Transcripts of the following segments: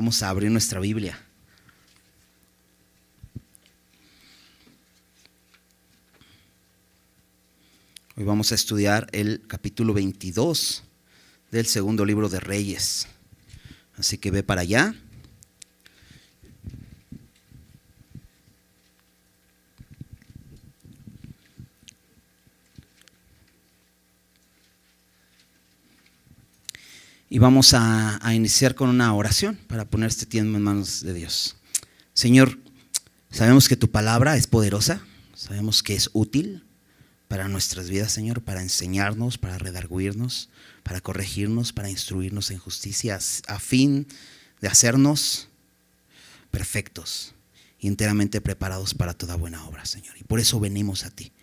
Vamos a abrir nuestra Biblia. Hoy vamos a estudiar el capítulo 22 del segundo libro de Reyes. Así que ve para allá. Y vamos a iniciar con una oración para poner este tiempo en manos de Dios. Señor, sabemos que tu palabra es poderosa, sabemos que es útil para nuestras vidas, Señor, para enseñarnos, para redarguirnos, para corregirnos, para instruirnos en justicia, a fin de hacernos perfectos y enteramente preparados para toda buena obra, Señor. Y por eso venimos a ti,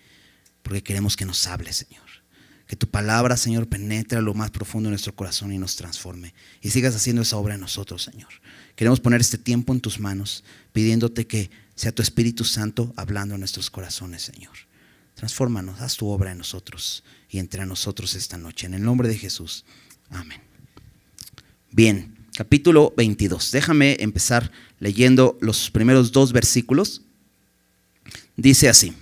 porque queremos que nos hables, Señor. Que tu palabra, Señor, penetre a lo más profundo de nuestro corazón y nos transforme. Y sigas haciendo esa obra en nosotros, Señor. Queremos poner este tiempo en tus manos, pidiéndote que sea tu Espíritu Santo hablando en nuestros corazones, Señor. Transfórmanos, haz tu obra en nosotros y entre nosotros esta noche. En el nombre de Jesús. Amén. Bien, capítulo 22. Déjame empezar leyendo los primeros 2 versículos. Dice así: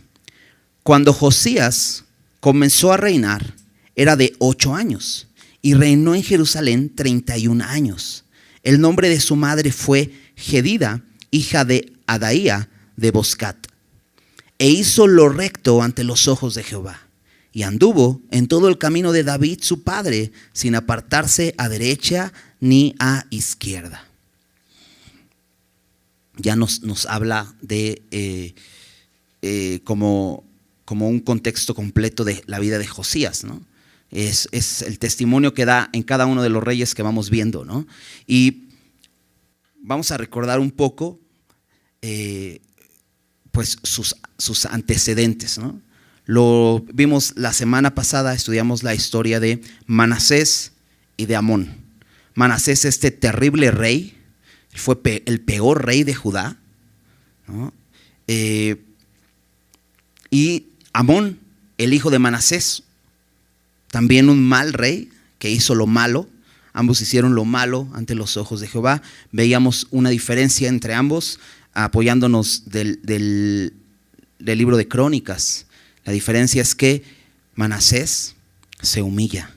Cuando Josías comenzó a reinar, era de 8 años y reinó en Jerusalén 31 años. El nombre de su madre fue Jedida, hija de Adaía de Boscat. E hizo lo recto ante los ojos de Jehová, y anduvo en todo el camino de David su padre, sin apartarse a derecha ni a izquierda. Ya nos habla de como un contexto completo de la vida de Josías, ¿no? Es el testimonio que da en cada uno de los reyes que vamos viendo, ¿no? Y vamos a recordar un poco pues sus antecedentes, ¿no? Lo vimos la semana pasada, estudiamos la historia de Manasés y de Amón. Manasés, este terrible rey, fue el peor rey de Judá, ¿no? Y Amón, el hijo de Manasés, también un mal rey que hizo lo malo. Ambos hicieron lo malo ante los ojos de Jehová. Veíamos una diferencia entre ambos, apoyándonos del libro de Crónicas. La diferencia es que Manasés se humilla,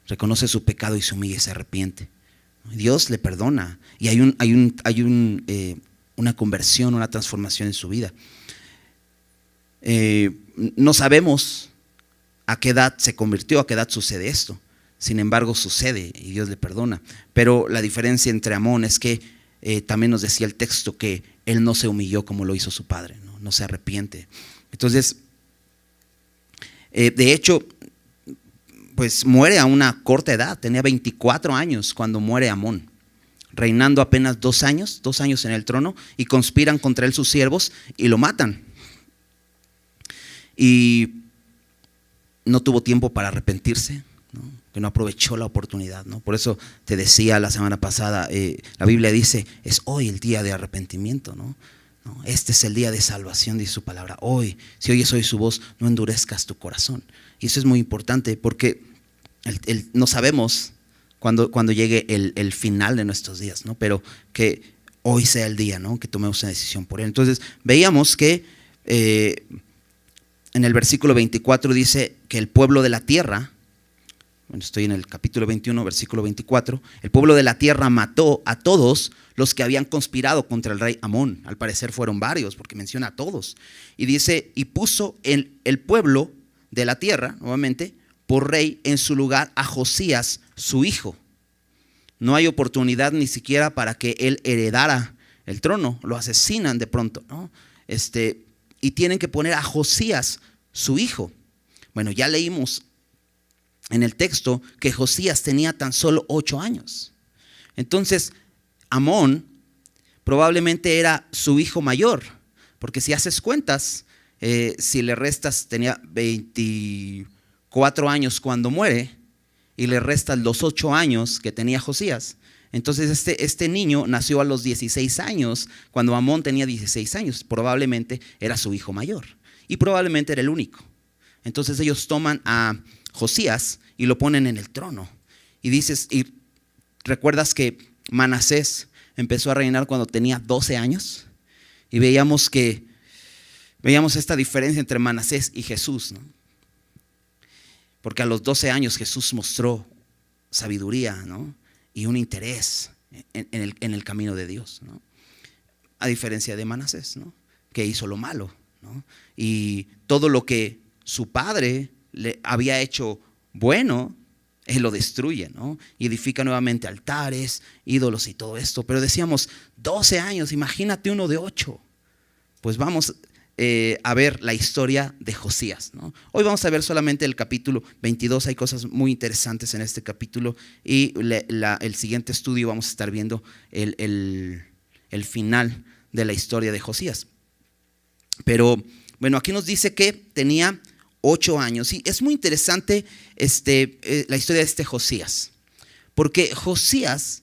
reconoce su pecado y se humilla y se arrepiente. Dios le perdona y hay una conversión, una transformación en su vida. No sabemos a qué edad se convirtió, a qué edad sucede esto. Sin embargo, sucede y Dios le perdona. Pero la diferencia entre Amón es que también nos decía el texto que él no se humilló como lo hizo su padre, no se arrepiente. Entonces, de hecho, pues muere a una corta edad, tenía 24 años cuando muere Amón, reinando apenas 2 años en el trono, y conspiran contra él sus siervos y lo matan. Y no tuvo tiempo para arrepentirse, ¿no? Que no aprovechó la oportunidad, ¿no? Por eso te decía la semana pasada, la Biblia dice, es hoy el día de arrepentimiento, ¿no? Este es el día de salvación, dice su palabra. Hoy, si oyes hoy su voz, no endurezcas tu corazón. Y eso es muy importante porque no sabemos cuándo llegue el final de nuestros días, ¿no? Pero que hoy sea el día, ¿no? Que tomemos una decisión por él. Entonces veíamos que en el versículo 24 dice que el pueblo de la tierra, bueno, estoy en el capítulo 21, versículo 24, el pueblo de la tierra mató a todos los que habían conspirado contra el rey Amón. Al parecer fueron varios, porque menciona a todos. Y dice, y puso el pueblo de la tierra, nuevamente, por rey en su lugar a Josías, su hijo. No hay oportunidad ni siquiera para que él heredara el trono, lo asesinan de pronto, ¿no? Y tienen que poner a Josías, su hijo. Bueno, ya leímos en el texto que Josías tenía tan solo 8 años. Entonces, Amón probablemente era su hijo mayor, porque si haces cuentas, si le restas, tenía 24 años cuando muere, y le restas los 8 años que tenía Josías. Entonces este niño nació a los 16 años, cuando Amón tenía 16 años. Probablemente era su hijo mayor y probablemente era el único. Entonces ellos toman a Josías y lo ponen en el trono. Y recuerdas que Manasés empezó a reinar cuando tenía 12 años. Y veíamos esta diferencia entre Manasés y Jesús, ¿no? Porque a los 12 años Jesús mostró sabiduría, ¿no? Y un interés en el camino de Dios, ¿no? A diferencia de Manasés, ¿no? Que hizo lo malo, ¿no? Y todo lo que su padre le había hecho bueno, él lo destruye, ¿no? Y edifica nuevamente altares, ídolos y todo esto. Pero decíamos, 12 años, imagínate uno de 8. Pues vamos a ver la historia de Josías, ¿no? Hoy vamos a ver solamente el capítulo 22. Hay cosas muy interesantes en este capítulo. Y el siguiente estudio vamos a estar viendo el final de la historia de Josías. Pero bueno, aquí nos dice que tenía 8 años. Y es muy interesante la historia de este Josías, porque Josías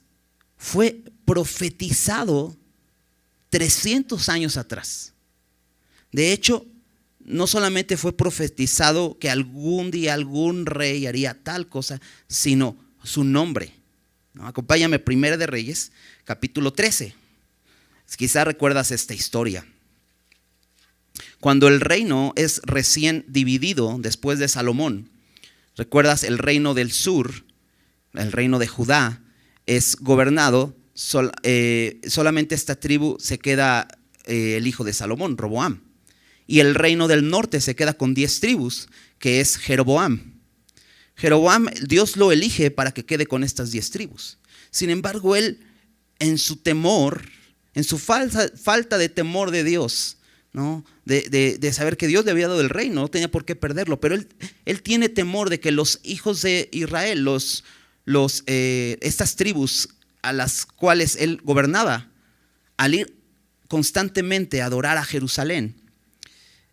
fue profetizado 300 años atrás. De hecho, no solamente fue profetizado que algún día algún rey haría tal cosa, sino su nombre, ¿no? Acompáñame, Primera de Reyes, capítulo 13. Quizá recuerdas esta historia. Cuando el reino es recién dividido después de Salomón, recuerdas, el reino del sur, el reino de Judá, es gobernado, solamente esta tribu se queda el hijo de Salomón, Roboam. Y el reino del norte se queda con 10 tribus, que es Jeroboam. Jeroboam, Dios lo elige para que quede con estas 10 tribus. Sin embargo, él, en su temor, en su falta de temor de Dios, ¿no? De saber que Dios le había dado el reino, no tenía por qué perderlo, pero él tiene temor de que los hijos de Israel, estas tribus a las cuales él gobernaba, al ir constantemente a adorar a Jerusalén,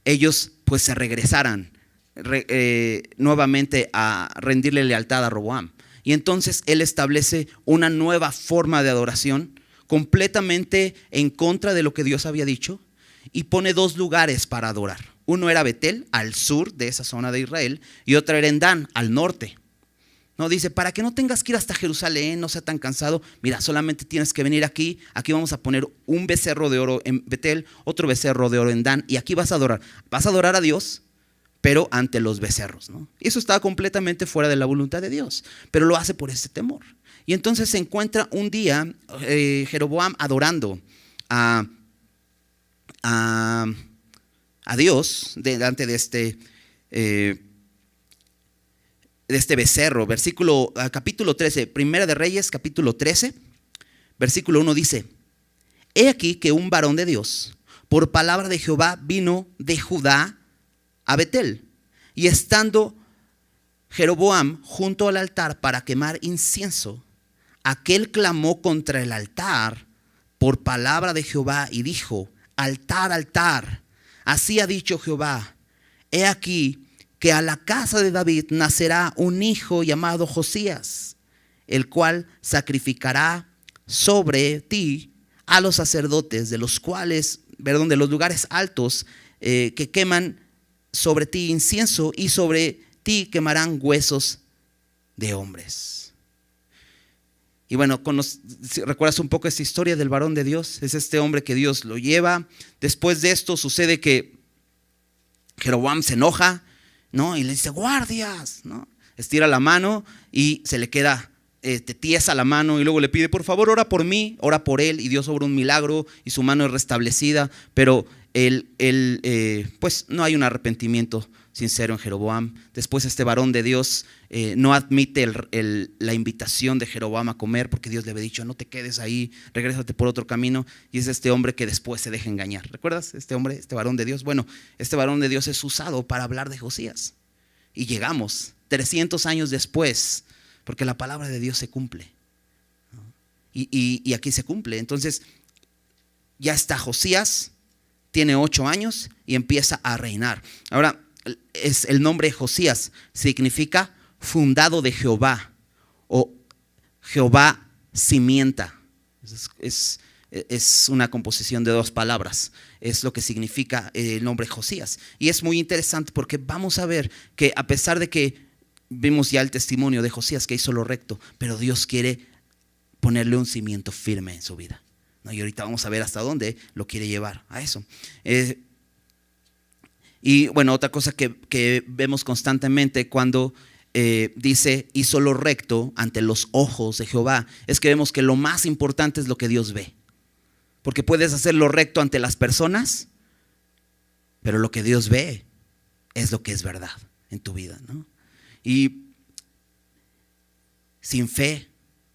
ellos pues se regresaran nuevamente a rendirle lealtad a Roboam. Y entonces él establece una nueva forma de adoración completamente en contra de lo que Dios había dicho, y pone 2 lugares para adorar. Uno era Betel, al sur de esa zona de Israel, y otra era en Dan, al norte. No, dice, para que no tengas que ir hasta Jerusalén, no sea tan cansado, mira, solamente tienes que venir aquí vamos a poner un becerro de oro en Betel, otro becerro de oro en Dan, y aquí vas a adorar a Dios, pero ante los becerros, ¿no? Y eso estaba completamente fuera de la voluntad de Dios, pero lo hace por ese temor. Y entonces se encuentra un día Jeroboam adorando a Dios delante de este becerro. Capítulo 13, Primera de Reyes, capítulo 13, versículo 1 dice: He aquí que un varón de Dios, por palabra de Jehová, vino de Judá a Betel. Y estando Jeroboam junto al altar para quemar incienso, aquel clamó contra el altar por palabra de Jehová y dijo: Altar, altar, así ha dicho Jehová, he aquí que a la casa de David nacerá un hijo llamado Josías, el cual sacrificará sobre ti a los sacerdotes de los lugares altos que queman sobre ti incienso, y sobre ti quemarán huesos de hombres. Y bueno, ¿recuerdas un poco esta historia del varón de Dios? Es este hombre que Dios lo lleva. Después de esto sucede que Jeroboam se enoja, ¿no? Y le dice: guardias, ¿no? Estira la mano y se le queda tiesa la mano, y luego le pide: por favor, ora por mí, ora por él, y Dios obra un milagro y su mano es restablecida. Pero pues no hay un arrepentimiento sincero en Jeroboam. Después este varón de Dios no admite la invitación de Jeroboam a comer, porque Dios le había dicho: no te quedes ahí, regrésate por otro camino. Y es este hombre que después se deja engañar. ¿Recuerdas este hombre, este varón de Dios? Bueno, este varón de Dios es usado para hablar de Josías. Y llegamos 300 años después, porque la palabra de Dios se cumple, ¿no? Y aquí se cumple. Entonces ya está Josías, tiene 8 años y empieza a reinar. Ahora, el nombre Josías significa fundado de Jehová, o Jehová cimienta. Es una composición de 2 palabras. Es lo que significa el nombre Josías. Y es muy interesante porque vamos a ver que, a pesar de que vimos ya el testimonio de Josías, que hizo lo recto, pero Dios quiere ponerle un cimiento firme en su vida. ¿no? Y ahorita vamos a ver hasta dónde lo quiere llevar a eso. Y bueno, otra cosa que vemos constantemente cuando dice hizo lo recto ante los ojos de Jehová, es que vemos que lo más importante es lo que Dios ve. Porque puedes hacer lo recto ante las personas, pero lo que Dios ve es lo que es verdad en tu vida, ¿no? Y sin fe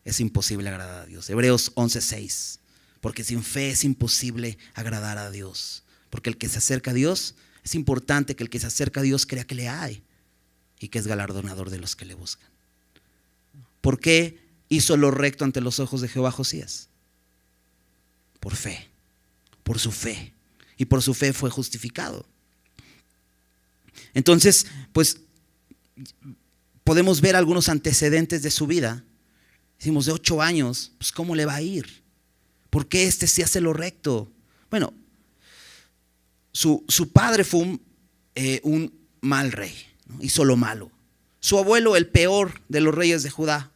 es imposible agradar a Dios. Hebreos 11:6. Porque sin fe es imposible agradar a Dios. Porque el que se acerca a Dios, es importante que el que se acerca a Dios crea que le hay y que es galardonador de los que le buscan. ¿Por qué hizo lo recto ante los ojos de Jehová Josías? Por fe, por su fe. Y por su fe fue justificado. Entonces, pues podemos ver algunos antecedentes de su vida. Decimos, de 8 años, pues ¿cómo le va a ir? ¿Por qué este sí hace lo recto? Bueno, su padre fue un mal rey, ¿no? Hizo lo malo. Su abuelo, el peor de los reyes de Judá,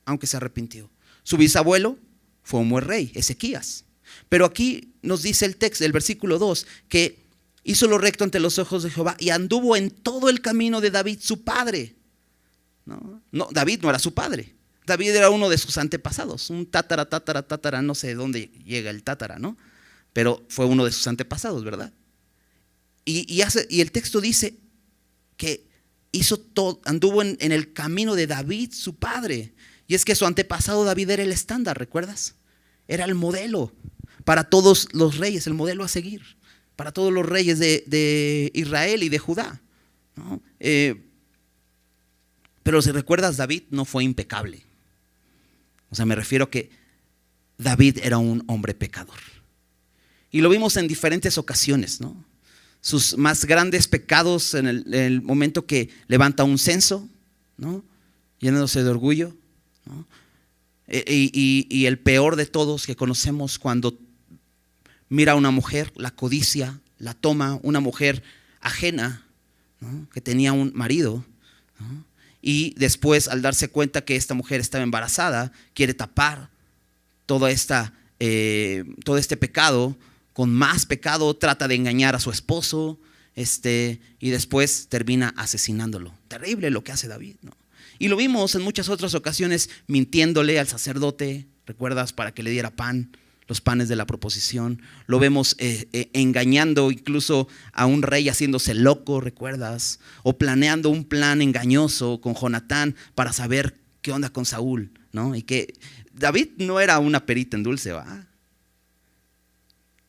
aunque se arrepintió. Su bisabuelo fue un buen rey, Ezequías. Pero aquí nos dice el texto, el versículo 2, que hizo lo recto ante los ojos de Jehová y anduvo en todo el camino de David, su padre. No, David no era su padre. David era uno de sus antepasados, un tatara, no sé de dónde llega el tatara, ¿no? Pero fue uno de sus antepasados, ¿verdad? Y el texto dice que hizo todo, anduvo en el camino de David, su padre. Y es que su antepasado David era el estándar, ¿recuerdas? Era el modelo para todos los reyes, el modelo a seguir, para todos los reyes de Israel y de Judá, ¿no? Pero si recuerdas, David no fue impecable. O sea, me refiero a que David era un hombre pecador. Y lo vimos en diferentes ocasiones, ¿no? Sus más grandes pecados en el momento que levanta un censo, ¿no? Llenándose de orgullo, ¿no? Y el peor de todos que conocemos, cuando mira a una mujer, la codicia, la toma, una mujer ajena, ¿no? Que tenía un marido, ¿no? Y después, al darse cuenta que esta mujer estaba embarazada, quiere tapar todo este pecado con más pecado, trata de engañar a su esposo, y después termina asesinándolo. Terrible lo que hace David, ¿no? Y lo vimos en muchas otras ocasiones mintiéndole al sacerdote, ¿recuerdas? Para que le diera pan, los panes de la proposición. Lo vemos engañando incluso a un rey, haciéndose loco, ¿recuerdas? O planeando un plan engañoso con Jonatán para saber qué onda con Saúl, ¿no? Y que David no era una perita en dulce, ¿va?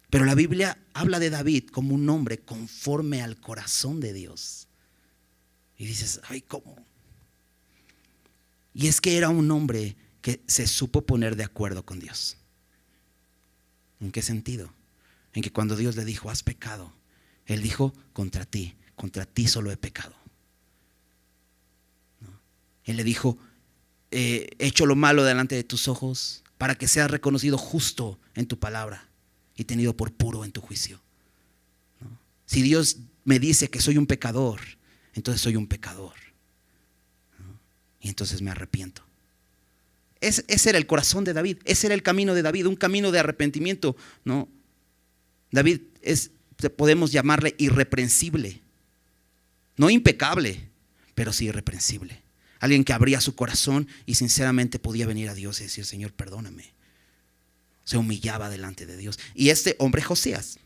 Pero la Biblia habla de David como un hombre conforme al corazón de Dios. Y dices, ay, ¿cómo? Y es que era un hombre que se supo poner de acuerdo con Dios. ¿En qué sentido? En que cuando Dios le dijo, has pecado, él dijo, contra ti solo he pecado, ¿no? Él le dijo, he hecho lo malo delante de tus ojos para que seas reconocido justo en tu palabra y tenido por puro en tu juicio, ¿no? Si Dios me dice que soy un pecador, entonces soy un pecador, ¿no? Y entonces me arrepiento. Ese era el corazón de David, ese era el camino de David, un camino de arrepentimiento, ¿no? David podemos llamarle irreprensible, no impecable, pero sí irreprensible. Alguien que abría su corazón y sinceramente podía venir a Dios y decir, Señor, perdóname. Se humillaba delante de Dios. Y este hombre Josías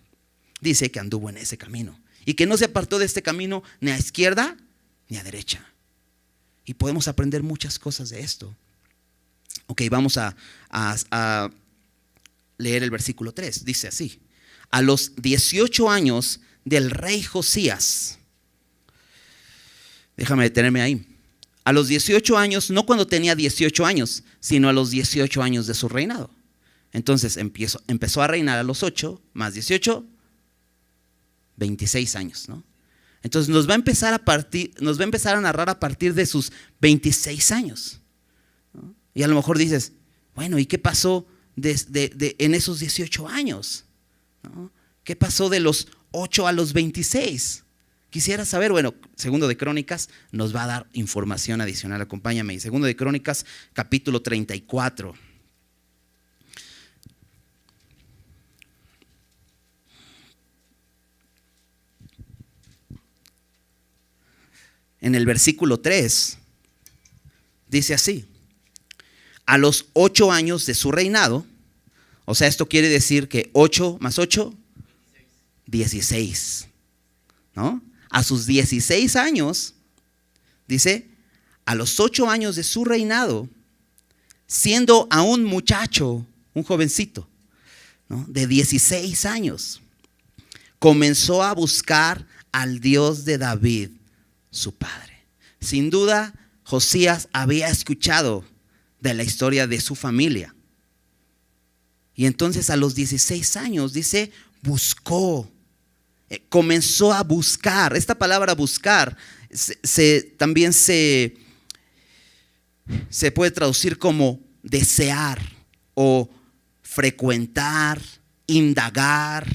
dice que anduvo en ese camino y que no se apartó de este camino ni a izquierda ni a derecha. Y podemos aprender muchas cosas de esto. Ok, vamos a leer el versículo 3. Dice así: a los 18 años del rey Josías. Déjame detenerme ahí. A los 18 años, no cuando tenía 18 años, sino a los 18 años de su reinado. Entonces empezó a reinar a los 8 más 18, 26 años, ¿no? Entonces nos va a empezar a narrar a partir de sus 26 años, ¿no? Y a lo mejor dices, bueno, ¿y qué pasó en esos 18 años? ¿No? ¿Qué pasó de los 8 a los 26? Quisiera saber. Bueno, Segundo de Crónicas nos va a dar información adicional. Acompáñame. Segundo de Crónicas, capítulo 34. en el versículo 3, dice así: a los 8 años de su reinado, o sea, esto quiere decir que 8 más 8, 16, ¿no? A sus 16 años, dice, a los 8 años de su reinado, siendo aún muchacho, un jovencito, ¿no?, de 16 años, comenzó a buscar al Dios de David, su padre. Sin duda, Josías había escuchado de la historia de su familia. Y entonces a los 16 años, dice, buscó, comenzó a buscar. Esta palabra buscar también se puede traducir como desear o frecuentar, indagar,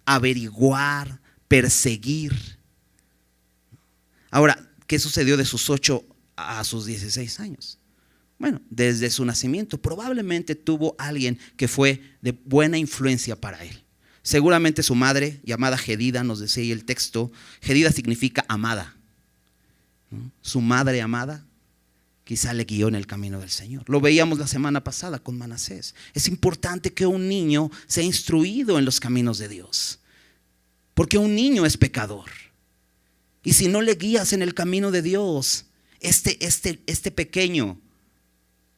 averiguar, perseguir. Ahora, ¿qué sucedió de sus 8 a sus 16 años? Bueno, desde su nacimiento probablemente tuvo alguien que fue de buena influencia para él. Seguramente su madre, llamada Jedida, nos decía ahí el texto. Jedida significa amada, ¿no? Su madre amada quizá le guió en el camino del Señor. Lo veíamos la semana pasada con Manasés. Es importante que un niño sea instruido en los caminos de Dios, porque un niño es pecador. Y si no le guías en el camino de Dios, este pequeño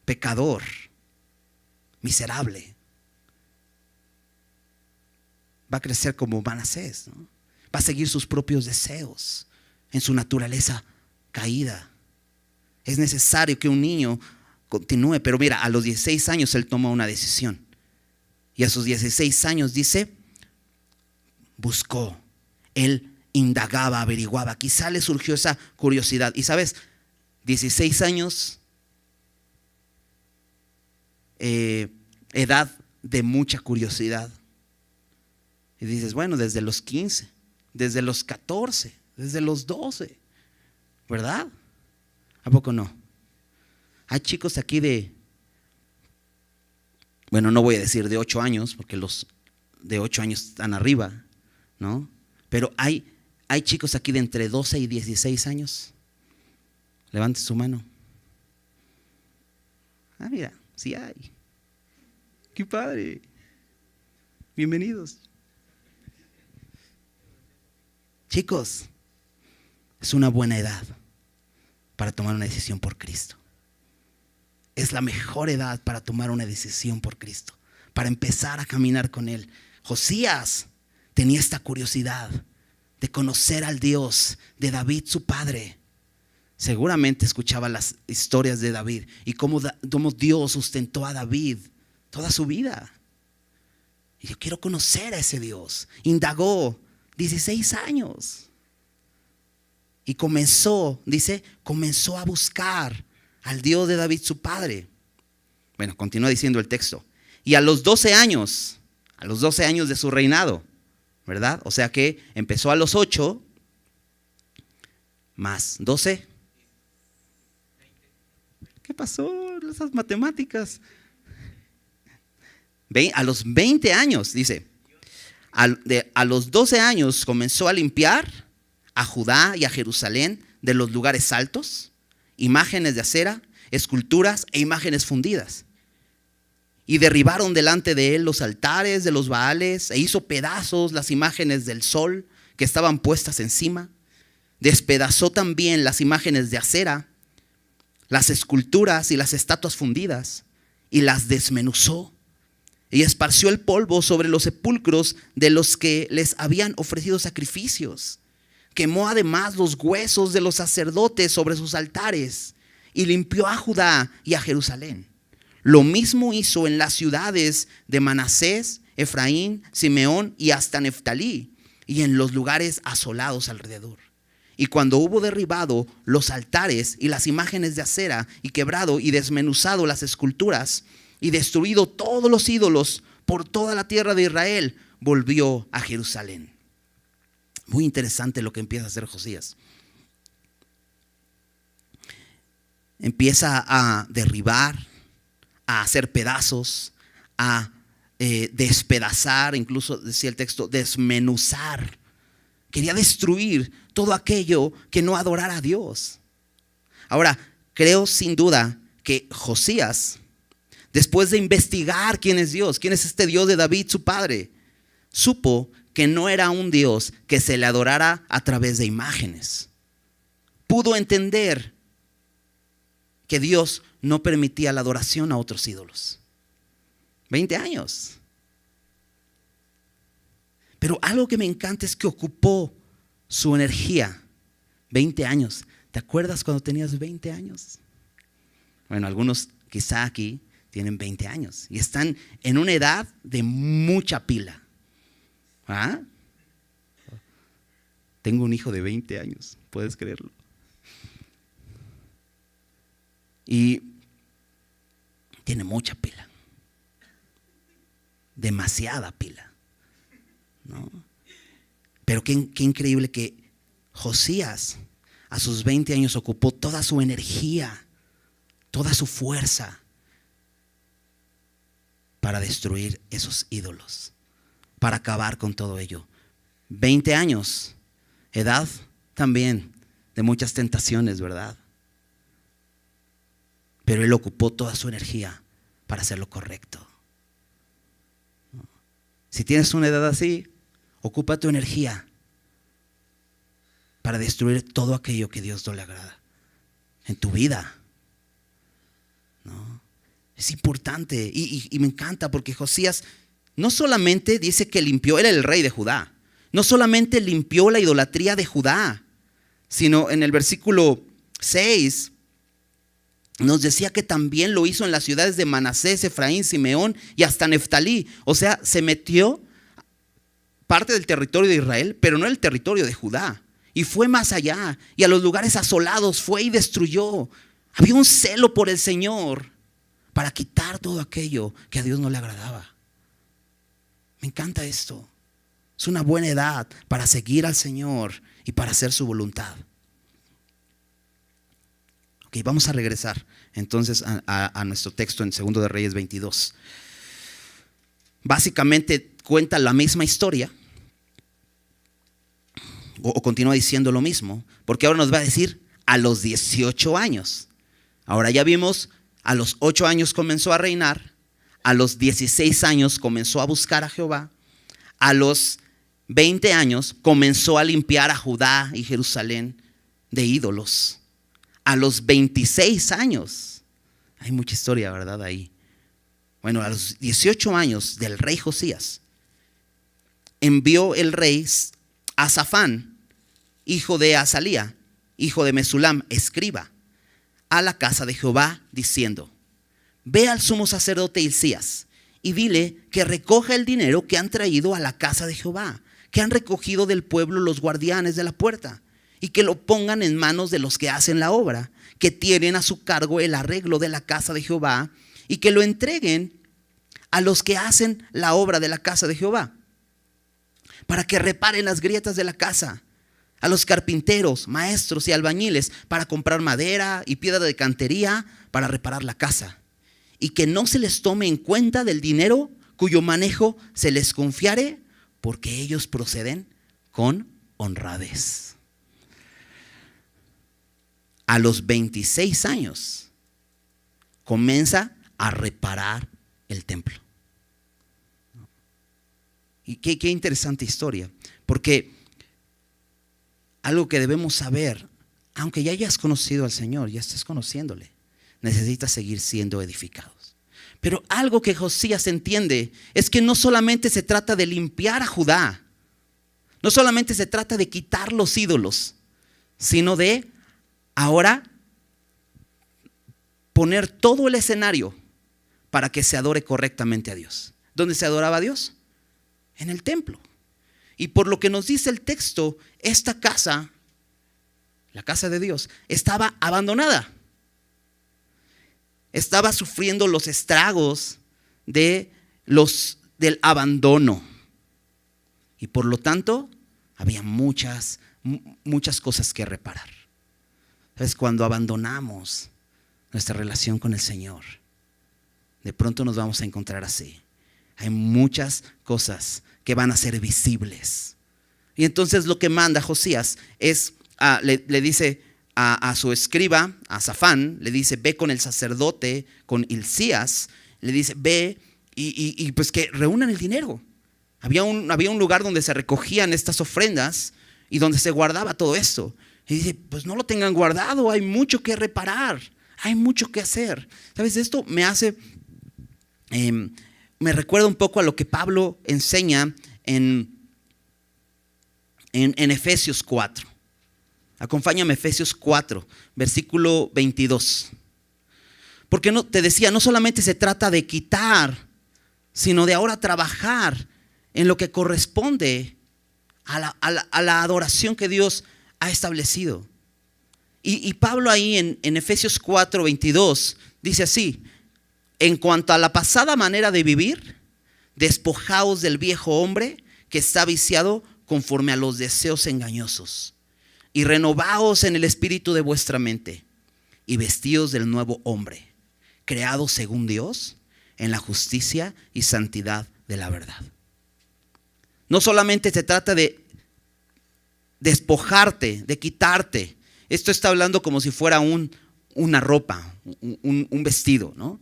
pecador, miserable, va a crecer como Manasés, ¿no? Va a seguir sus propios deseos en su naturaleza caída. Es necesario que un niño continúe, pero mira, a los 16 años él toma una decisión. Y a sus 16 años dice, buscó, él indagaba, averiguaba, quizá le surgió esa curiosidad. Y sabes, 16 años, edad de mucha curiosidad. Y dices, bueno, desde los 15, desde los 14, desde los 12, ¿verdad? ¿A poco no? Hay chicos aquí bueno, no voy a decir de 8 años, porque los de 8 años están arriba, ¿no? Pero hay chicos aquí de entre 12 y 16 años. Levante su mano. Ah, mira, sí hay. ¡Qué padre! Bienvenidos. Chicos, es una buena edad para tomar una decisión por Cristo. Es la mejor edad para tomar una decisión por Cristo, para empezar a caminar con Él. Josías tenía esta curiosidad de conocer al Dios de David, su padre. Seguramente escuchaba las historias de David y cómo Dios sustentó a David toda su vida. Y yo quiero conocer a ese Dios. Indagó 16 años. Y comenzó a buscar al Dios de David, su padre. Bueno, continúa diciendo el texto. Y a los 12 años de su reinado, ¿verdad? O sea que empezó a los 8 más 12. ¿Qué pasó? Esas matemáticas. A los 20 años, dice. A los 12 años comenzó a limpiar a Judá y a Jerusalén de los lugares altos, imágenes de acera, esculturas e imágenes fundidas. Y derribaron delante de él los altares de los Baales e hizo pedazos las imágenes del sol que estaban puestas encima. Despedazó también las imágenes de acera, las esculturas y las estatuas fundidas, y las desmenuzó. Y esparció el polvo sobre los sepulcros de los que les habían ofrecido sacrificios. Quemó además los huesos de los sacerdotes sobre sus altares y limpió a Judá y a Jerusalén. Lo mismo hizo en las ciudades de Manasés, Efraín, Simeón y hasta Neftalí, y en los lugares asolados alrededor. Y cuando hubo derribado los altares y las imágenes de acera, y quebrado y desmenuzado las esculturas, y destruido todos los ídolos por toda la tierra de Israel, volvió a Jerusalén. Muy interesante lo que empieza a hacer Josías. Empieza a derribar, a hacer pedazos, a despedazar, incluso decía el texto, desmenuzar. Quería destruir todo aquello que no adorara a Dios. Ahora, creo sin duda que Josías, después de investigar quién es Dios, quién es este Dios de David, su padre, supo que no era un Dios que se le adorara a través de imágenes. Pudo entender que Dios no permitía la adoración a otros ídolos. 20 años. Pero algo que me encanta es que ocupó su energía. 20 años. ¿Te acuerdas cuando tenías 20 años? Bueno, algunos quizá aquí tienen 20 años y están en una edad de mucha pila. ¿Ah? Tengo un hijo de 20 años, ¿puedes creerlo? Y tiene mucha pila. Demasiada pila, ¿no? Pero qué increíble que Josías a sus 20 años ocupó toda su energía, toda su fuerza para destruir esos ídolos, para acabar con todo ello. 20 años, edad también de muchas tentaciones, ¿verdad? Pero él ocupó toda su energía para hacer lo correcto. Si tienes una edad así, ocupa tu energía para destruir todo aquello que Dios no le agrada en tu vida, ¿no? Es importante y me encanta porque Josías no solamente dice que limpió, era el rey de Judá, no solamente limpió la idolatría de Judá, sino en el versículo 6 nos decía que también lo hizo en las ciudades de Manasés, Efraín, Simeón y hasta Neftalí. O sea, se metió parte del territorio de Israel, pero no el territorio de Judá. Y fue más allá. Y a los lugares asolados fue y destruyó. Había un celo por el Señor para quitar todo aquello que a Dios no le agradaba. Me encanta esto. Es una buena edad para seguir al Señor y para hacer su voluntad. Ok, vamos a regresar entonces a nuestro texto en 2 de Reyes 22. Básicamente cuenta la misma historia o continúa diciendo lo mismo, porque ahora nos va a decir a los 18 años. Ahora ya vimos, a los 8 años comenzó a reinar, a los 16 años comenzó a buscar a Jehová, a los 20 años comenzó a limpiar a Judá y Jerusalén de ídolos. A los 26 años, hay mucha historia, ¿verdad? Ahí. Bueno, a los 18 años del rey Josías, envió el rey a Safán, hijo de Azalía, hijo de Mesulam, escriba, a la casa de Jehová, diciendo: ve al sumo sacerdote Hilcías y dile que recoja el dinero que han traído a la casa de Jehová, que han recogido del pueblo los guardianes de la puerta, y que lo pongan en manos de los que hacen la obra, que tienen a su cargo el arreglo de la casa de Jehová, y que lo entreguen a los que hacen la obra de la casa de Jehová, para que reparen las grietas de la casa, a los carpinteros, maestros y albañiles, para comprar madera y piedra de cantería para reparar la casa, y que no se les tome en cuenta del dinero cuyo manejo se les confiare, porque ellos proceden con honradez. A los 26 años comienza a reparar el templo. Y qué interesante historia, porque algo que debemos saber, aunque ya hayas conocido al Señor, ya estés conociéndole, necesitas seguir siendo edificados. Pero algo que Josías entiende es que no solamente se trata de limpiar a Judá, no solamente se trata de quitar los ídolos, sino de ahora poner todo el escenario para que se adore correctamente a Dios. ¿Dónde se adoraba a Dios? En el templo. Y por lo que nos dice el texto, esta casa, la casa de Dios, estaba abandonada. Estaba sufriendo los estragos del abandono. Y por lo tanto, había muchas cosas que reparar. ¿Sabes? Cuando abandonamos nuestra relación con el Señor, de pronto nos vamos a encontrar así. Hay muchas cosas que van a ser visibles. Y entonces lo que manda Josías es, le dice a su escriba, a Safán, le dice, ve con el sacerdote, con Hilcías, le dice, ve y pues que reúnan el dinero. Había un lugar donde se recogían estas ofrendas y donde se guardaba todo esto. Y dice, pues no lo tengan guardado, hay mucho que reparar, hay mucho que hacer. ¿Sabes? Esto me hace, me recuerda un poco a lo que Pablo enseña en Efesios 4. Acompáñame, Efesios 4, versículo 22. Porque te decía, no solamente se trata de quitar, sino de ahora trabajar en lo que corresponde a la adoración que Dios ha establecido. Y Pablo ahí en Efesios 4, 22 dice así: en cuanto a la pasada manera de vivir, despojaos del viejo hombre que está viciado conforme a los deseos engañosos, y renovaos en el espíritu de vuestra mente, y vestíos del nuevo hombre, creado según Dios, en la justicia y santidad de la verdad. No solamente se trata de despojarte, de quitarte. Esto está hablando como si fuera una ropa, un vestido, ¿no?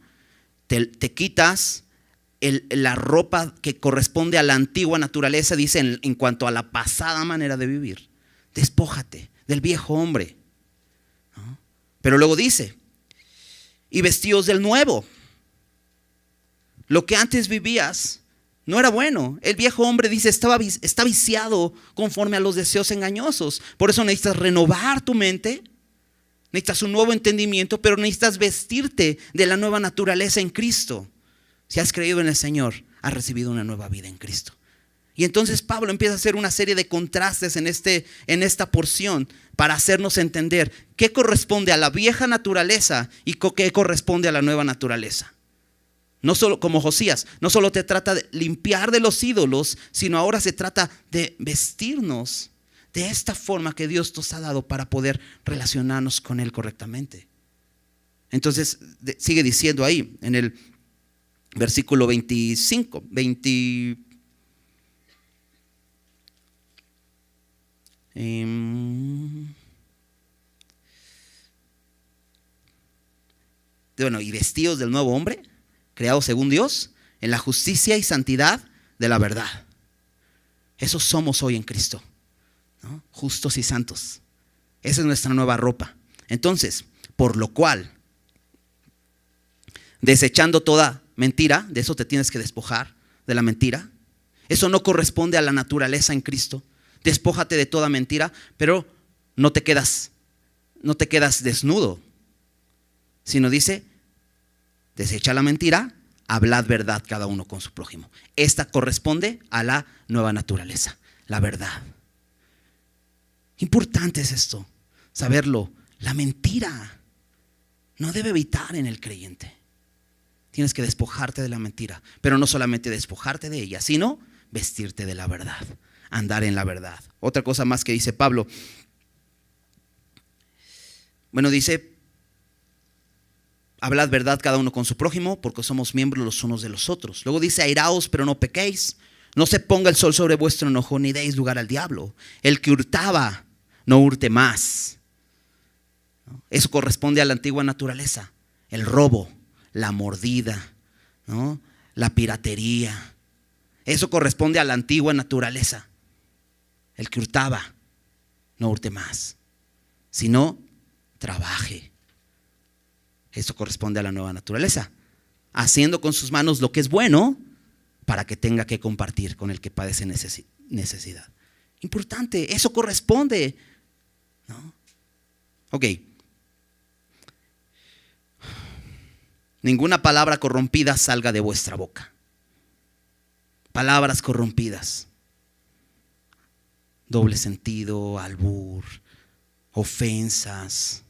Te quitas la ropa que corresponde a la antigua naturaleza, dice en cuanto a la pasada manera de vivir. Despójate del viejo hombre, ¿no? Pero luego dice, y vestíos del nuevo. Lo que antes vivías no era bueno. El viejo hombre, dice, está viciado conforme a los deseos engañosos. Por eso necesitas renovar tu mente, necesitas un nuevo entendimiento, pero necesitas vestirte de la nueva naturaleza en Cristo. Si has creído en el Señor, has recibido una nueva vida en Cristo. Y entonces Pablo empieza a hacer una serie de contrastes en esta porción para hacernos entender qué corresponde a la vieja naturaleza y qué corresponde a la nueva naturaleza. No solo como Josías, no solo te trata de limpiar de los ídolos, sino ahora se trata de vestirnos de esta forma que Dios nos ha dado para poder relacionarnos con Él correctamente. Entonces sigue diciendo ahí en el versículo 25, bueno, y vestidos del nuevo hombre, creado según Dios, en la justicia y santidad de la verdad. Eso somos hoy en Cristo, ¿no? Justos y santos. Esa es nuestra nueva ropa. Entonces, por lo cual, desechando toda mentira, de eso te tienes que despojar, de la mentira. Eso no corresponde a la naturaleza en Cristo. Despójate de toda mentira, pero no te quedas desnudo, sino dice, desecha la mentira, hablad verdad cada uno con su prójimo. Esta corresponde a la nueva naturaleza, la verdad. Importante es esto, saberlo. La mentira no debe habitar en el creyente. Tienes que despojarte de la mentira, pero no solamente despojarte de ella, sino vestirte de la verdad, andar en la verdad. Otra cosa más que dice Pablo. Bueno, dice, hablad verdad cada uno con su prójimo, porque somos miembros los unos de los otros. Luego dice, airaos, pero no pequéis. No se ponga el sol sobre vuestro enojo, ni deis lugar al diablo. El que hurtaba, no hurte más. Eso corresponde a la antigua naturaleza. El robo, la mordida, ¿no? La piratería. Eso corresponde a la antigua naturaleza. El que hurtaba, no hurte más, sino trabaje. Eso corresponde a la nueva naturaleza, haciendo con sus manos lo que es bueno para que tenga que compartir con el que padece necesidad. Importante, eso corresponde, ¿no? Ok. Ninguna palabra corrompida salga de vuestra boca. Palabras corrompidas, doble sentido, albur, ofensas,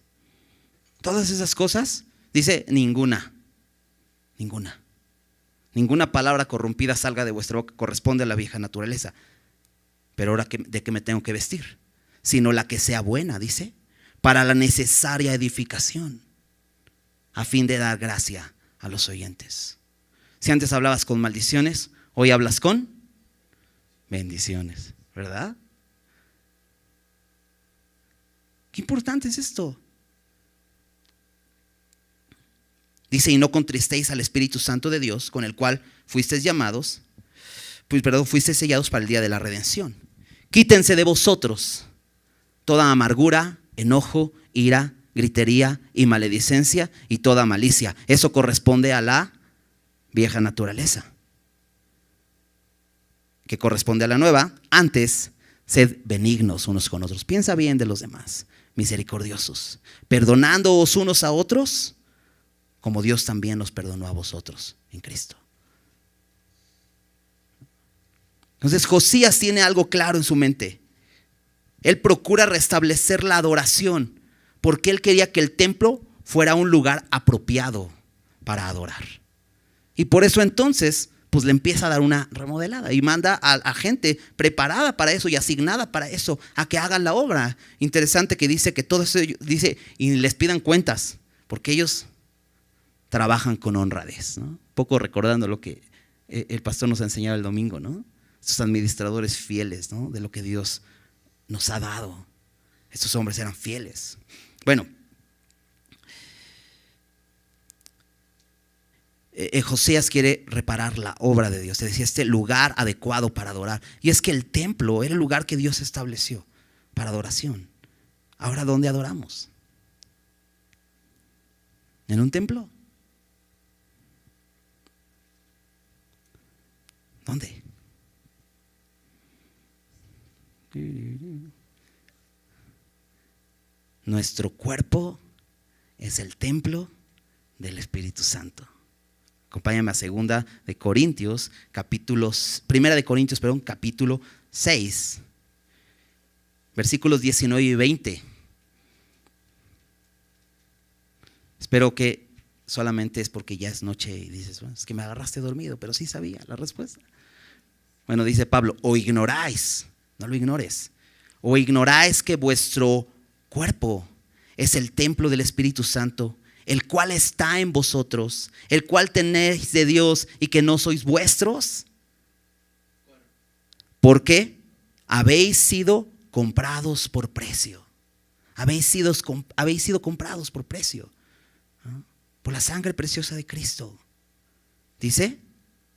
todas esas cosas. Dice ninguna palabra corrompida salga de vuestra boca. Corresponde a la vieja naturaleza. Pero ahora, ¿de qué me tengo que vestir? Sino la que sea buena, dice, para la necesaria edificación, a fin de dar gracia a los oyentes. Si antes hablabas con maldiciones, hoy hablas con bendiciones, ¿verdad? Qué importante es esto. Dice, y no contristéis al Espíritu Santo de Dios, con el cual fuisteis fuisteis sellados para el día de la redención. Quítense de vosotros toda amargura, enojo, ira, gritería y maledicencia y toda malicia. Eso corresponde a la vieja naturaleza. Que corresponde a la nueva. Antes, sed benignos unos con otros. Piensa bien de los demás, misericordiosos, perdonándoos unos a otros, como Dios también los perdonó a vosotros en Cristo. Entonces Josías tiene algo claro en su mente. Él procura restablecer la adoración porque él quería que el templo fuera un lugar apropiado para adorar. Y por eso entonces pues le empieza a dar una remodelada y manda a gente preparada para eso y asignada para eso, a que hagan la obra. Interesante que dice que todo eso, dice, y les pidan cuentas, porque ellos trabajan con honradez, ¿no? Poco recordando lo que el pastor nos ha enseñado el domingo, ¿no? Estos administradores fieles, ¿no? De lo que Dios nos ha dado. Estos hombres eran fieles. Bueno, Josías quiere reparar la obra de Dios. Te decía, este lugar adecuado para adorar. Y es que el templo era el lugar que Dios estableció para adoración. Ahora, ¿dónde adoramos? ¿En un templo? ¿Dónde? Nuestro cuerpo es el templo del Espíritu Santo. Acompáñame a Primera de Corintios, capítulo 6, versículos 19 y 20. Espero que solamente es porque ya es noche y dices, bueno, es que me agarraste dormido, pero sí sabía la respuesta. Bueno, dice Pablo, o ignoráis, no lo ignores, o ignoráis que vuestro cuerpo es el templo del Espíritu Santo, el cual está en vosotros, el cual tenéis de Dios y que no sois vuestros. ¿Por qué? Habéis sido comprados por precio. Habéis sido comprados por precio, ¿no? Por la sangre preciosa de Cristo. Dice,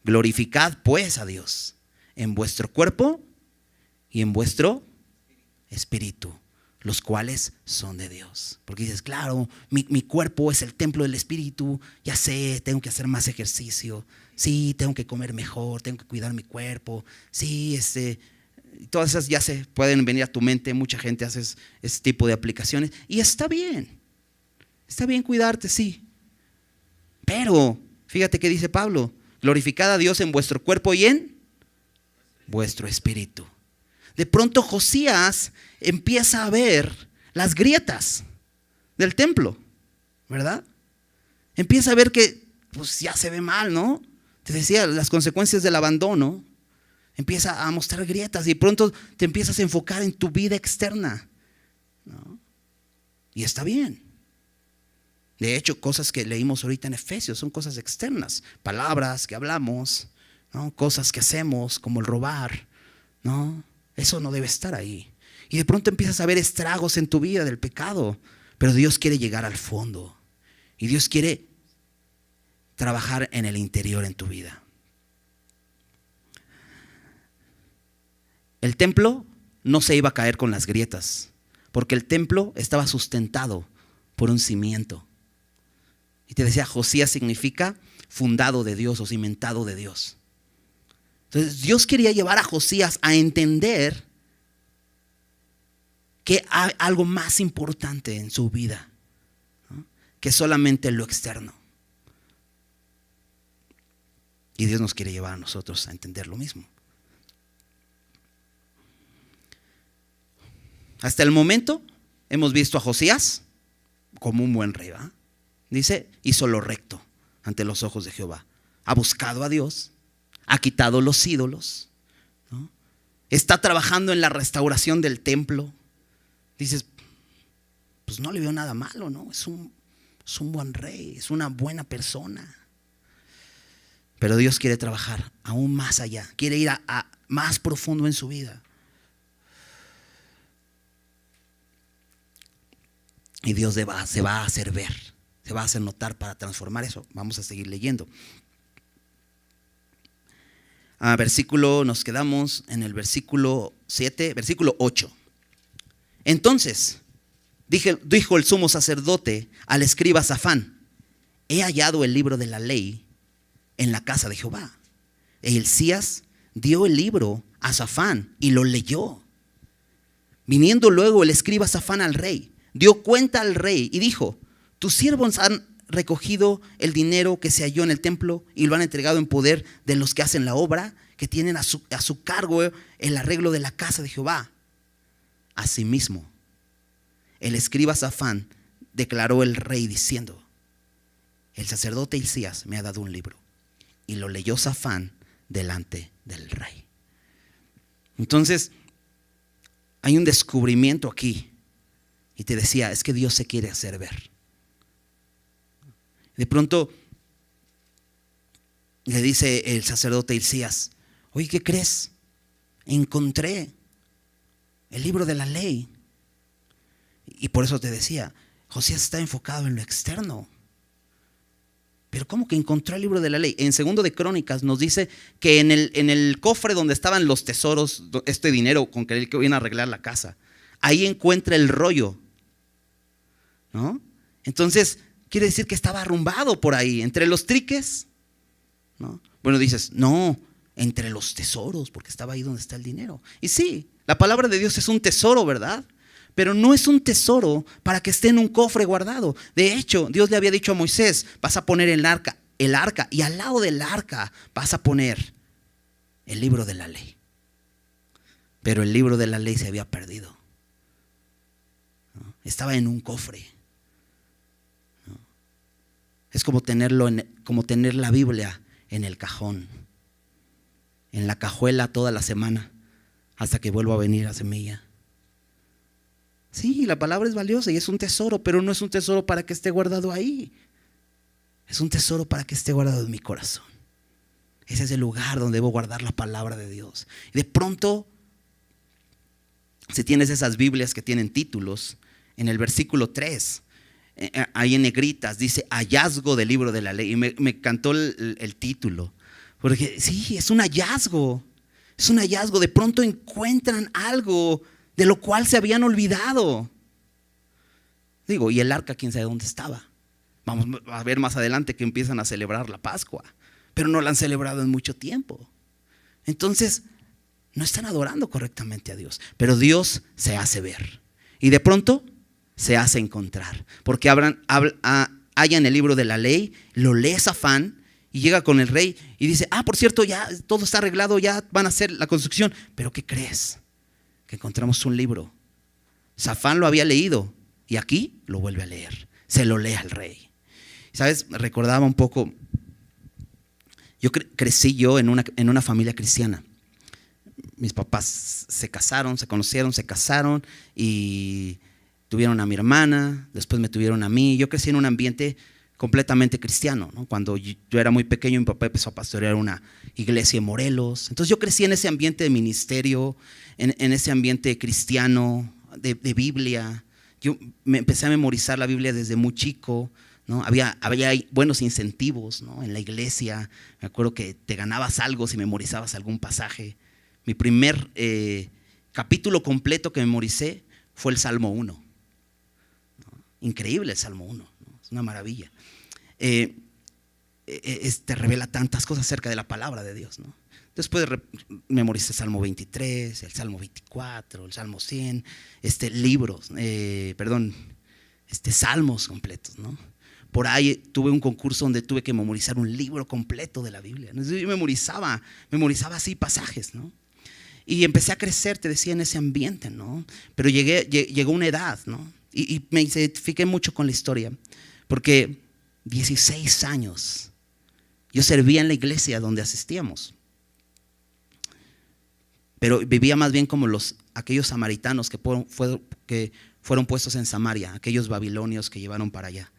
glorificad pues a Dios en vuestro cuerpo y en vuestro espíritu, los cuales son de Dios. Porque dices, claro, mi cuerpo es el templo del Espíritu. Ya sé, tengo que hacer más ejercicio. Sí, tengo que comer mejor, tengo que cuidar mi cuerpo. Sí, todas esas ya se pueden venir a tu mente. Mucha gente hace ese tipo de aplicaciones. Y está bien cuidarte, sí. Pero, fíjate que dice Pablo, glorificad a Dios en vuestro cuerpo y en vuestro espíritu. De pronto Josías empieza a ver las grietas del templo, ¿verdad? Empieza a ver que pues ya se ve mal, ¿no? Te decía, las consecuencias del abandono. Empieza a mostrar grietas y pronto te empiezas a enfocar en tu vida externa, ¿no? Y está bien. De hecho, cosas que leímos ahorita en Efesios son cosas externas, palabras que hablamos, ¿no? Cosas que hacemos como el robar, ¿no? Eso no debe estar ahí. Y de pronto empiezas a ver estragos en tu vida del pecado. Pero Dios quiere llegar al fondo. Y Dios quiere trabajar en el interior en tu vida. El templo no se iba a caer con las grietas, porque el templo estaba sustentado por un cimiento. Y te decía, Josías significa fundado de Dios o cimentado de Dios. Entonces Dios quería llevar a Josías a entender que hay algo más importante en su vida, ¿no? Que solamente lo externo. Y Dios nos quiere llevar a nosotros a entender lo mismo. Hasta el momento hemos visto a Josías como un buen rey, ¿verdad? Dice, hizo lo recto ante los ojos de Jehová. Ha buscado a Dios, ha quitado los ídolos, ¿no? Está trabajando en la restauración del templo. Dices, pues no le veo nada malo, ¿no? Es un buen rey, es una buena persona. Pero Dios quiere trabajar aún más allá, quiere ir a más profundo en su vida. Y Dios se va a hacer ver, se va a hacer notar para transformar eso. Vamos a seguir leyendo. Nos quedamos en el versículo 7, versículo 8. Entonces dijo el sumo sacerdote al escriba Safán: he hallado el libro de la ley en la casa de Jehová. E Hilcías dio el libro a Safán y lo leyó. Viniendo luego el escriba Safán al rey, dio cuenta al rey y dijo: tus siervos han recogido el dinero que se halló en el templo y lo han entregado en poder de los que hacen la obra, que tienen a su cargo el arreglo de la casa de Jehová. Asimismo, el escriba Safán declaró el rey diciendo: el sacerdote Hilcías me ha dado un libro. Y lo leyó Safán delante del rey. Entonces, hay un descubrimiento aquí. Y te decía, es que Dios se quiere hacer ver. De pronto le dice el sacerdote Hilcías: oye, ¿qué crees? Encontré el libro de la ley. Y por eso te decía, Josías está enfocado en lo externo. Pero ¿cómo que encontró el libro de la ley? En 2 de Crónicas nos dice que en el cofre donde estaban los tesoros, este dinero con que él viene a arreglar la casa, ahí encuentra el rollo, ¿no? Entonces quiere decir que estaba arrumbado por ahí, entre los triques, ¿no? Bueno, dices, no, entre los tesoros, porque estaba ahí donde está el dinero. Y sí, la palabra de Dios es un tesoro, ¿verdad? Pero no es un tesoro para que esté en un cofre guardado. De hecho, Dios le había dicho a Moisés: vas a poner el arca, y al lado del arca vas a poner el libro de la ley. Pero el libro de la ley se había perdido, ¿no? Estaba en un cofre, ¿no? Es como tener la Biblia en el cajón, en la cajuela toda la semana, hasta que vuelva a venir a semilla. Sí, la palabra es valiosa y es un tesoro, pero no es un tesoro para que esté guardado ahí. Es un tesoro para que esté guardado en mi corazón. Ese es el lugar donde debo guardar la palabra de Dios. Y de pronto, si tienes esas Biblias que tienen títulos, en el versículo 3, ahí en negritas, dice hallazgo del libro de la ley. Y me encantó el título, porque sí, es un hallazgo. Es un hallazgo. De pronto encuentran algo de lo cual se habían olvidado. Digo, y el arca, quién sabe dónde estaba. Vamos a ver más adelante que empiezan a celebrar la Pascua, pero no la han celebrado en mucho tiempo. Entonces, no están adorando correctamente a Dios. Pero Dios se hace ver. Y de pronto se hace encontrar. Porque hallan el libro de la ley, lo lee Safán y llega con el rey y dice: por cierto, ya todo está arreglado, ya van a hacer la construcción. Pero ¿qué crees? Que encontramos un libro. Safán lo había leído y aquí lo vuelve a leer. Se lo lee al rey. ¿Sabes? Me recordaba un poco. Yo crecí en una familia cristiana. Mis papás se casaron, se conocieron, se casaron y tuvieron a mi hermana. Después me tuvieron a mí. Yo crecí en un ambiente completamente cristiano, ¿no? Cuando yo era muy pequeño, mi papá empezó a pastorear una iglesia en Morelos. Entonces yo crecí en ese ambiente de ministerio, en ese ambiente cristiano, de Biblia. Yo me empecé a memorizar la Biblia desde muy chico, ¿no? Había buenos incentivos, ¿no? En la iglesia. Me acuerdo que te ganabas algo si memorizabas algún pasaje. Mi primer capítulo completo que memoricé fue el Salmo 1, ¿no? Increíble el Salmo 1, ¿no? Es una maravilla. Te revela tantas cosas acerca de la palabra de Dios, ¿no? Después memoricé el Salmo 23, el Salmo 24, el Salmo 100, salmos completos, ¿no? Por ahí tuve un concurso donde tuve que memorizar un libro completo de la Biblia. Entonces yo memorizaba así pasajes, ¿no? Y empecé a crecer, te decía, en ese ambiente, ¿no? Pero llegó una edad, ¿no? Y me identifiqué mucho con la historia, porque 16 años yo servía en la iglesia donde asistíamos, pero vivía más bien como aquellos samaritanos que fueron puestos en Samaria, aquellos babilonios que llevaron para allá,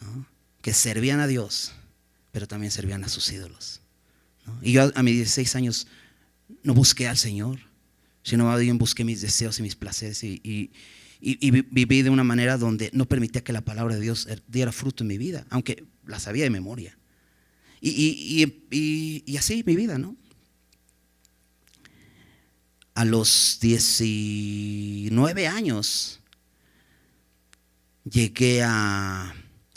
¿no? Que servían a Dios, pero también servían a sus ídolos, ¿no? Y yo a mis 16 años no busqué al Señor, sino más bien busqué mis deseos y mis placeres y y viví de una manera donde no permitía que la palabra de Dios diera fruto en mi vida, aunque la sabía de memoria. Y así mi vida, ¿no? A los 19 años llegué a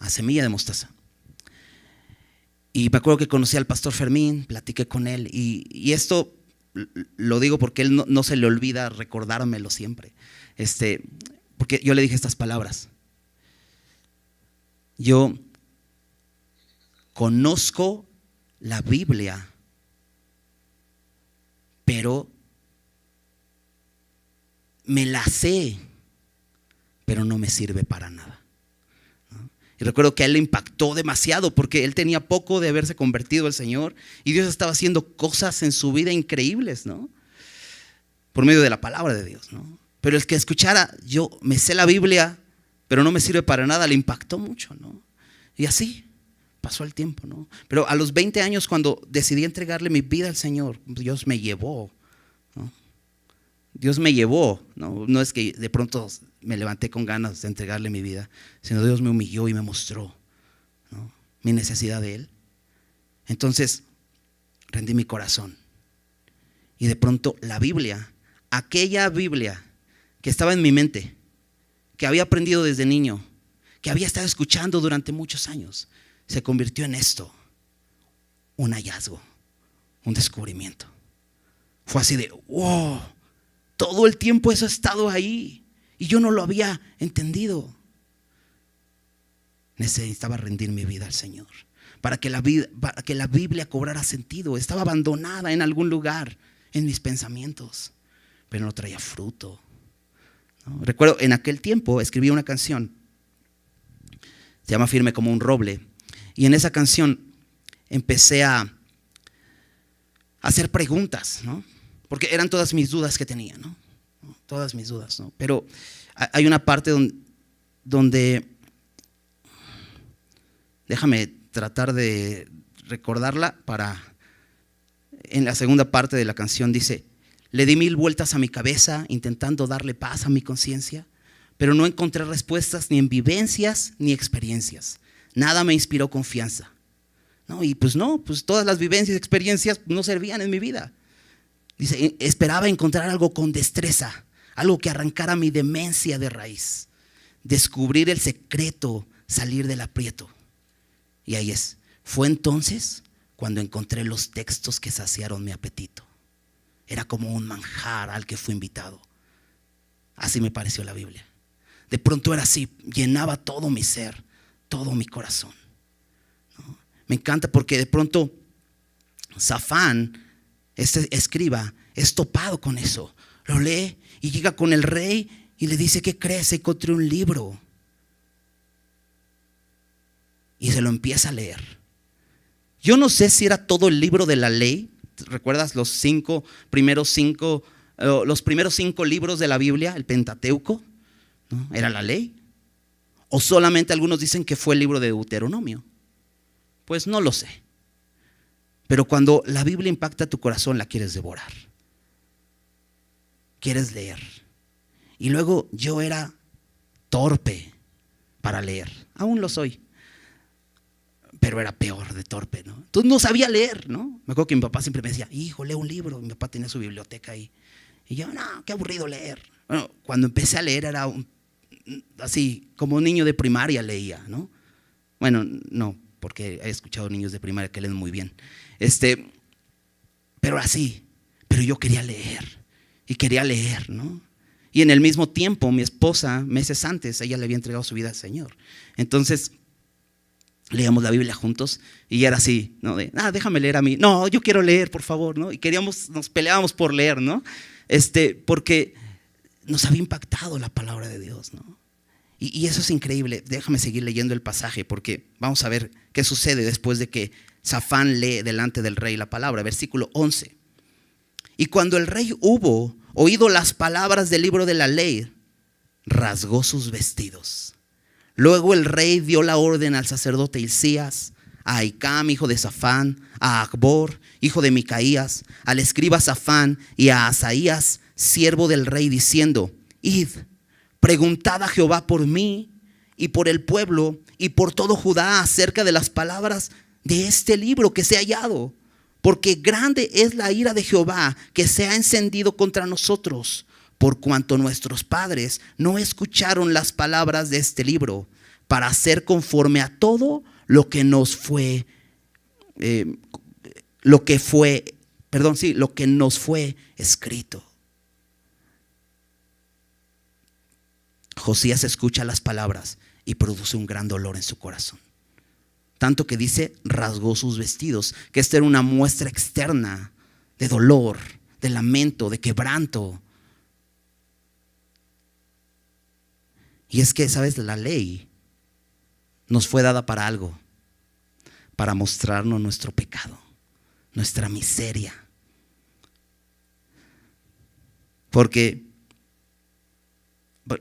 Semilla de Mostaza. Y me acuerdo que conocí al pastor Fermín, platiqué con él. Y esto lo digo porque él no se le olvida recordármelo siempre. Porque yo le dije estas palabras: yo conozco la Biblia, pero me la sé, pero no me sirve para nada. Y recuerdo que a él le impactó demasiado porque él tenía poco de haberse convertido al Señor y Dios estaba haciendo cosas en su vida increíbles, ¿no? Por medio de la palabra de Dios, ¿no? Pero el que escuchara, yo me sé la Biblia, pero no me sirve para nada, le impactó mucho, ¿no? Y así pasó el tiempo, ¿no? Pero a los 20 años, cuando decidí entregarle mi vida al Señor, Dios me llevó, ¿no? Dios me llevó, ¿no? No es que de pronto me levanté con ganas de entregarle mi vida, sino Dios me humilló y me mostró, ¿no?, mi necesidad de Él. Entonces rendí mi corazón y de pronto la Biblia, aquella Biblia que estaba en mi mente, que había aprendido desde niño, que había estado escuchando durante muchos años, se convirtió en esto, un hallazgo, un descubrimiento. Fue así de wow, todo el tiempo eso ha estado ahí y yo no lo había entendido. Necesitaba rendir mi vida al Señor para que la Biblia cobrara sentido. Estaba abandonada en algún lugar en mis pensamientos, pero no traía fruto, ¿no? Recuerdo en aquel tiempo escribí una canción, se llama Firme como un roble, y en esa canción empecé a hacer preguntas, ¿no? Porque eran todas mis dudas que tenía, ¿no? Todas mis dudas, ¿no? Pero hay una parte donde déjame tratar de recordarla en la segunda parte de la canción dice: le di 1000 vueltas a mi cabeza intentando darle paz a mi conciencia, pero no encontré respuestas ni en vivencias ni experiencias. Nada me inspiró confianza, ¿no? Y pues todas las vivencias y experiencias no servían en mi vida. Dice, esperaba encontrar algo con destreza, algo que arrancara mi demencia de raíz, descubrir el secreto, salir del aprieto. Y ahí fue entonces cuando encontré los textos que saciaron mi apetito. Era como un manjar al que fui invitado. Así me pareció la Biblia. De pronto era así, llenaba todo mi ser, todo mi corazón, ¿no? Me encanta porque de pronto Safán, este escriba, es topado con eso. Lo lee y llega con el rey y le dice: ¿qué crees? Encontré un libro. Y se lo empieza a leer. Yo no sé si era todo el libro de la ley. ¿Recuerdas los primeros cinco libros de la Biblia, el Pentateuco? ¿No? ¿Era la ley? ¿O solamente algunos dicen que fue el libro de Deuteronomio? Pues no lo sé. Pero cuando la Biblia impacta tu corazón, la quieres devorar. Quieres leer. Y luego yo era torpe para leer. Aún lo soy. Pero era peor de torpe, ¿no? Entonces no sabía leer, ¿no? Me acuerdo que mi papá siempre me decía: hijo, lee un libro. Mi papá tenía su biblioteca ahí. Y yo, no, qué aburrido leer. Bueno, cuando empecé a leer era así, como un niño de primaria leía, ¿no? Bueno, no, porque he escuchado niños de primaria que leen muy bien. Pero así, pero yo quería leer, ¿no? Y en el mismo tiempo, mi esposa, meses antes, ella le había entregado su vida al Señor. Entonces, leíamos la Biblia juntos y era así, ¿no? Déjame leer a mí. No, yo quiero leer, por favor, ¿no? Y nos peleábamos por leer, ¿no? Porque nos había impactado la palabra de Dios, ¿no? Y eso es increíble. Déjame seguir leyendo el pasaje porque vamos a ver qué sucede después de que Safán lee delante del rey la palabra. Versículo 11. Y cuando el rey hubo oído las palabras del libro de la ley, rasgó sus vestidos. Luego el rey dio la orden al sacerdote Hilcías, a Ahicam, hijo de Safán, a Acbor, hijo de Micaías, al escriba Safán y a Asaías, siervo del rey, diciendo: id, Preguntad a Jehová por mí y por el pueblo y por todo Judá acerca de las palabras de este libro que se ha hallado. Porque grande es la ira de Jehová que se ha encendido contra nosotros, por cuanto nuestros padres no escucharon las palabras de este libro, para hacer conforme a todo lo que nos fue, lo que nos fue escrito. Josías escucha las palabras y produce un gran dolor en su corazón. Tanto que dice, rasgó sus vestidos, que esta era una muestra externa de dolor, de lamento, de quebranto. Y es que, ¿sabes? La ley nos fue dada para algo, para mostrarnos nuestro pecado, nuestra miseria. Porque,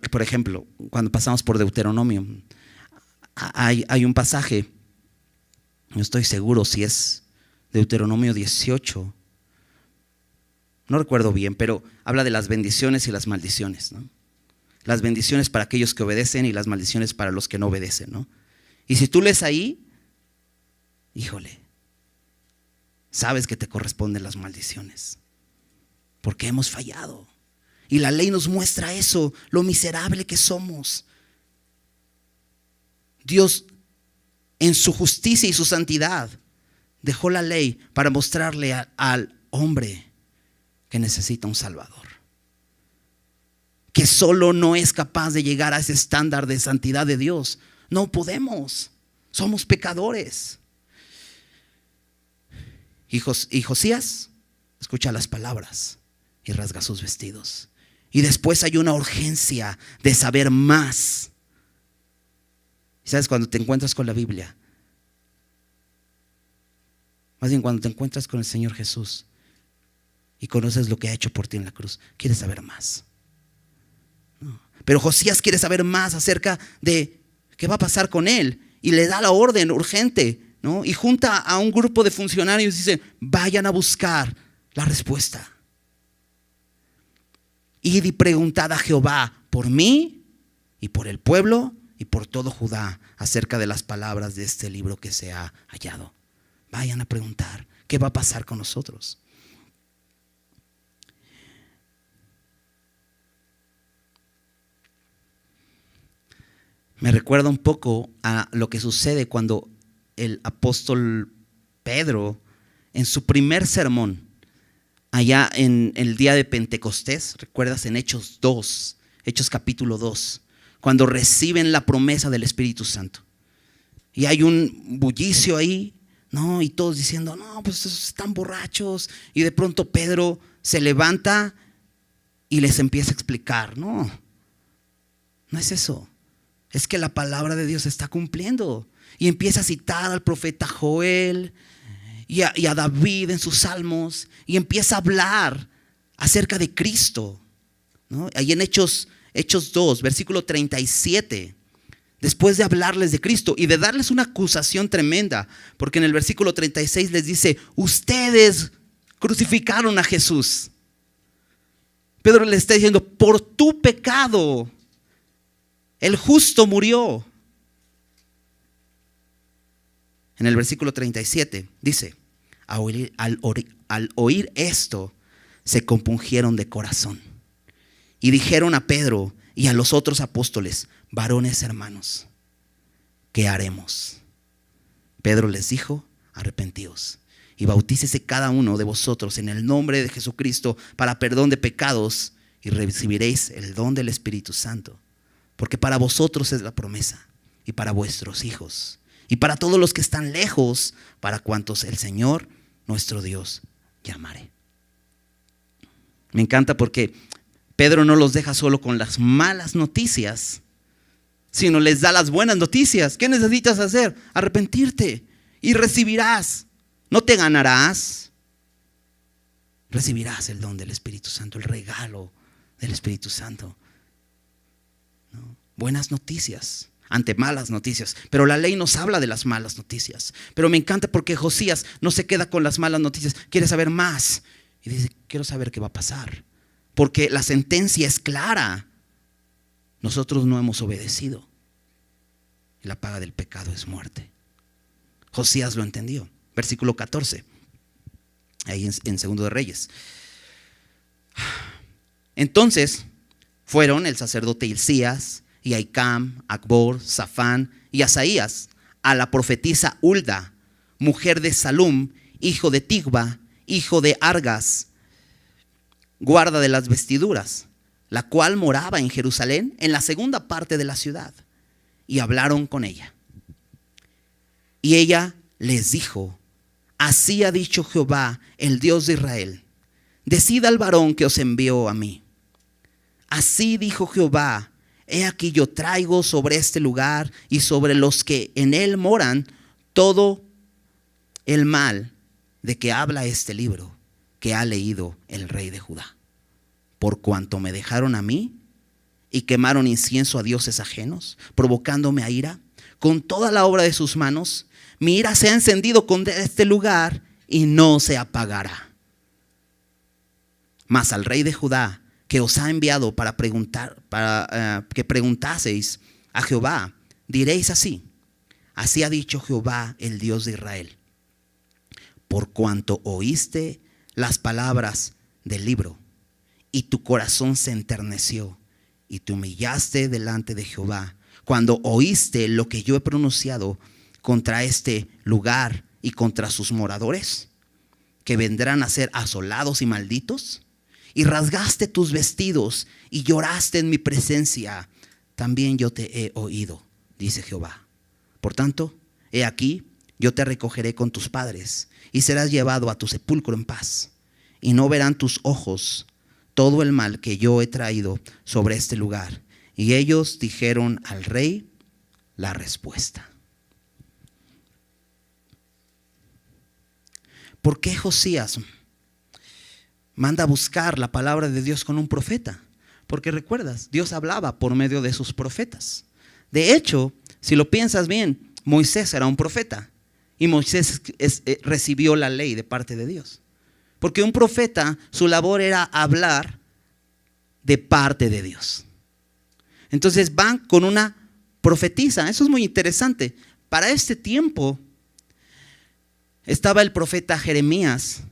por ejemplo, cuando pasamos por Deuteronomio, hay un pasaje, no estoy seguro si es Deuteronomio 18, no recuerdo bien, pero habla de las bendiciones y las maldiciones, ¿no? Las bendiciones para aquellos que obedecen y las maldiciones para los que no obedecen, ¿no? Y si tú lees ahí, híjole, sabes que te corresponden las maldiciones, porque hemos fallado. Y la ley nos muestra eso, lo miserable que somos. Dios, en su justicia y su santidad, dejó la ley para mostrarle al hombre que necesita un Salvador, que solo no es capaz de llegar a ese estándar de santidad de Dios. No podemos, somos pecadores. Y Josías escucha las palabras y rasga sus vestidos. Y después hay una urgencia de saber más. Y sabes, cuando te encuentras con la Biblia, más bien cuando te encuentras con el Señor Jesús y conoces lo que ha hecho por ti en la cruz, quieres saber más. No. Pero Josías quiere saber más acerca de qué va a pasar con él, y le da la orden urgente, ¿no? Y junta a un grupo de funcionarios y dice, vayan a buscar la respuesta. Id y preguntad a Jehová por mí y por el pueblo y por todo Judá acerca de las palabras de este libro que se ha hallado. Vayan a preguntar qué va a pasar con nosotros. Me recuerda un poco a lo que sucede cuando el apóstol Pedro, en su primer sermón, allá en el día de Pentecostés, ¿recuerdas? En Hechos capítulo 2, cuando reciben la promesa del Espíritu Santo. Y hay un bullicio ahí, ¿no? Y todos diciendo, no, pues están borrachos. Y de pronto Pedro se levanta y les empieza a explicar, no es eso. Es que la palabra de Dios se está cumpliendo. Y empieza a citar al profeta Joel y a David en sus salmos, y empieza a hablar acerca de Cristo, ¿no? Ahí en Hechos 2, versículo 37, después de hablarles de Cristo y de darles una acusación tremenda, porque en el versículo 36 les dice, ustedes crucificaron a Jesús. Pedro le está diciendo, por tu pecado el justo murió. En el versículo 37 dice, al oír esto, se compungieron de corazón y dijeron a Pedro y a los otros apóstoles, varones hermanos, ¿qué haremos? Pedro les dijo, arrepentíos y bautícese cada uno de vosotros en el nombre de Jesucristo para perdón de pecados, y recibiréis el don del Espíritu Santo, porque para vosotros es la promesa, y para vuestros hijos, y para todos los que están lejos, para cuantos el Señor nuestro Dios llamare. Me encanta porque Pedro no los deja solo con las malas noticias, sino les da las buenas noticias. ¿Qué necesitas hacer? Arrepentirte y recibirás. No te ganarás, recibirás el don del Espíritu Santo, el regalo del Espíritu Santo, ¿no? Buenas noticias ante malas noticias. Pero la ley nos habla de las malas noticias. Pero me encanta porque Josías no se queda con las malas noticias, quiere saber más. Y dice, quiero saber qué va a pasar, porque la sentencia es clara. nosotros no hemos obedecido. Y la paga del pecado es muerte. Josías lo entendió. Versículo 14, ahí en Segundo de Reyes. Entonces fueron el sacerdote Hilcías y Ahicam, Acbor, Safán y Asaías a la profetisa Hulda, mujer de Salum, hijo de Tigba, hijo de Argas, guarda de las vestiduras, la cual moraba en Jerusalén, en la segunda parte de la ciudad, y hablaron con ella. Y ella les dijo: así ha dicho Jehová, el Dios de Israel: decid al varón que os envió a mí. Así dijo Jehová: he aquí yo traigo sobre este lugar y sobre los que en él moran todo el mal de que habla este libro que ha leído el rey de Judá, por cuanto me dejaron a mí y quemaron incienso a dioses ajenos, provocándome a ira con toda la obra de sus manos. Mi ira se ha encendido contra este lugar y no se apagará. Mas al rey de Judá, que os ha enviado para que preguntaseis a Jehová, diréis así: así ha dicho Jehová, el Dios de Israel: por cuanto oíste las palabras del libro y tu corazón se enterneció y te humillaste delante de Jehová, cuando oíste lo que yo he pronunciado contra este lugar y contra sus moradores, que vendrán a ser asolados y malditos, y rasgaste tus vestidos y lloraste en mi presencia, también yo te he oído, dice Jehová. Por tanto, he aquí, yo te recogeré con tus padres y serás llevado a tu sepulcro en paz, y no verán tus ojos todo el mal que yo he traído sobre este lugar. Y ellos dijeron al rey la respuesta. ¿Por qué Josías manda a buscar la palabra de Dios con un profeta? Porque recuerdas, Dios hablaba por medio de sus profetas. De hecho, si lo piensas bien, Moisés era un profeta y Moisés recibió la ley de parte de Dios. Porque un profeta, su labor era hablar de parte de Dios. Entonces van con una profetisa. Eso es muy interesante. Para este tiempo estaba el profeta Jeremías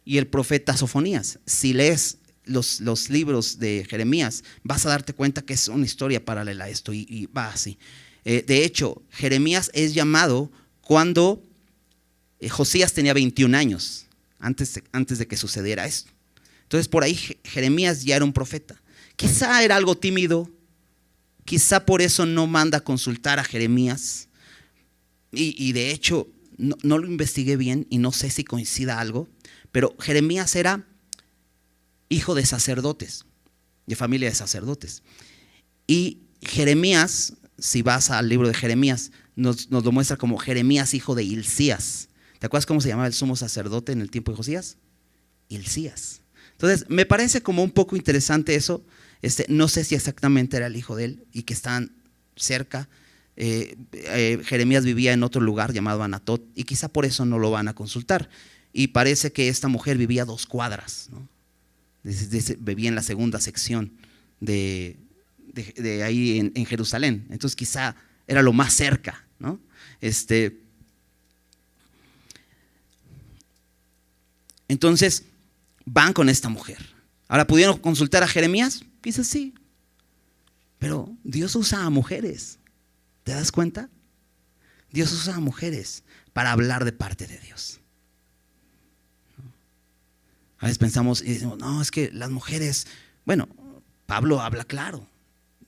y el profeta Sofonías. Si lees los libros de Jeremías, vas a darte cuenta que es una historia paralela a esto y va así. De hecho, Jeremías es llamado cuando Josías tenía 21 años, antes de que sucediera esto. Entonces por ahí Jeremías ya era un profeta. Quizá era algo tímido, quizá por eso no manda a consultar a Jeremías. Y de hecho no lo investigué bien y no sé si coincida algo, pero Jeremías era hijo de sacerdotes, de familia de sacerdotes. Y Jeremías, si vas al libro de Jeremías, nos lo muestra como Jeremías, hijo de Hilcías. ¿Te acuerdas cómo se llamaba el sumo sacerdote en el tiempo de Josías? Hilcías. Entonces me parece como un poco interesante eso. No sé si exactamente era el hijo de él y que estaban cerca. Jeremías vivía en otro lugar llamado Anatot y quizá por eso no lo van a consultar. Y parece que esta mujer vivía a 2 cuadras, ¿no? Vivía en la segunda sección de ahí en Jerusalén. Entonces quizá era lo más cerca, ¿no? Entonces van con esta mujer. Ahora, ¿pudieron consultar a Jeremías? Quizás sí. Pero Dios usa a mujeres. ¿Te das cuenta? Dios usa a mujeres para hablar de parte de Dios. A veces pensamos y decimos, no, es que las mujeres, bueno, Pablo habla claro.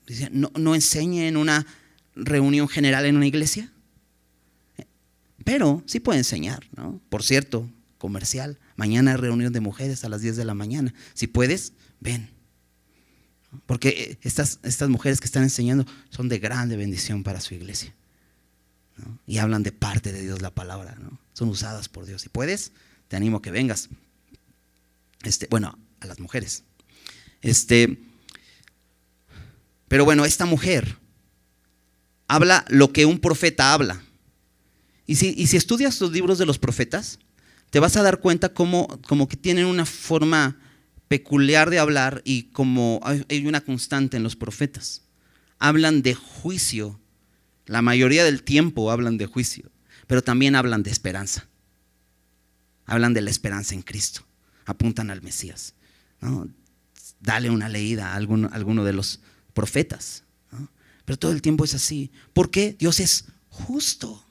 Dice, no enseñe en una reunión general en una iglesia. Pero sí puede enseñar, ¿no? Por cierto, comercial, mañana hay reunión de mujeres a las 10 de la mañana. Si puedes, ven. Porque estas mujeres que están enseñando son de grande bendición para su iglesia, ¿no? Y hablan de parte de Dios la palabra, ¿no? Son usadas por Dios. Si puedes, te animo a que vengas. Bueno, a las mujeres. Pero bueno, esta mujer habla lo que un profeta habla. Y si estudias los libros de los profetas, te vas a dar cuenta como que tienen una forma peculiar de hablar y como hay una constante en los profetas. hablan de juicio. La mayoría del tiempo hablan de juicio, pero también hablan de esperanza. Hablan de la esperanza en Cristo. Apuntan al Mesías, ¿no? Dale una leída a alguno de los profetas, ¿no? Pero todo el tiempo es así. ¿Por qué? Dios es justo.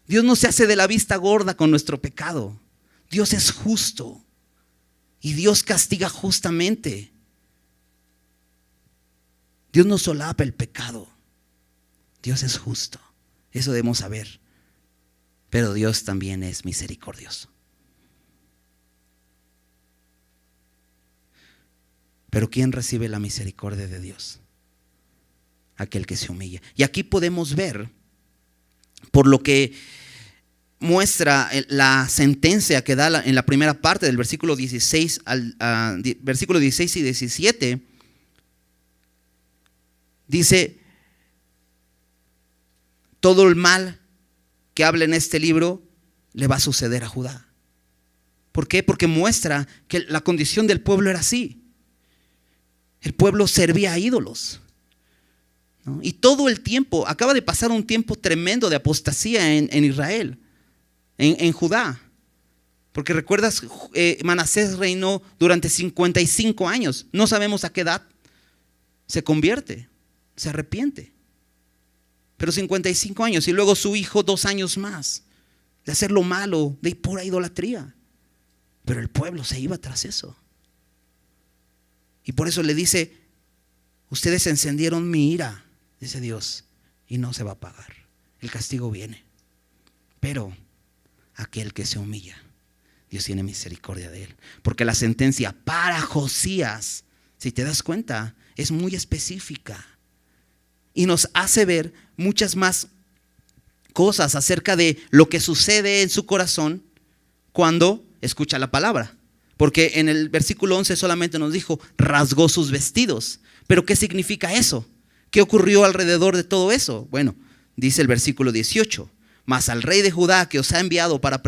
Dios no se hace de la vista gorda con nuestro pecado. Dios es justo y Dios castiga justamente. Dios no solapa el pecado. Dios es justo. Eso debemos saber. Pero Dios también es misericordioso. Pero ¿quién recibe la misericordia de Dios? Aquel que se humilla. Y aquí podemos ver, por lo que muestra la sentencia que da en la primera parte del versículo 16, versículo 16 y 17, dice: todo el mal que habla en este libro le va a suceder a Judá. ¿Por qué? Porque muestra que la condición del pueblo era así. El pueblo servía a ídolos, ¿no? Y todo el tiempo, acaba de pasar un tiempo tremendo de apostasía en Israel, en Judá. Porque recuerdas, Manasés reinó durante 55 años. No sabemos a qué edad se convierte, se arrepiente. Pero 55 años, y luego su hijo 2 años más de hacer lo malo, de pura idolatría. Pero el pueblo se iba tras eso. Y por eso le dice: ustedes encendieron mi ira, dice Dios, y no se va a apagar. El castigo viene. Pero aquel que se humilla, Dios tiene misericordia de él. Porque la sentencia para Josías, si te das cuenta, es muy específica. Y nos hace ver muchas más cosas acerca de lo que sucede en su corazón cuando escucha la palabra. Porque en el versículo 11 solamente nos dijo: rasgó sus vestidos. ¿Pero qué significa eso? ¿Qué ocurrió alrededor de todo eso? Bueno, dice el versículo 18: mas al rey de Judá, que os ha enviado para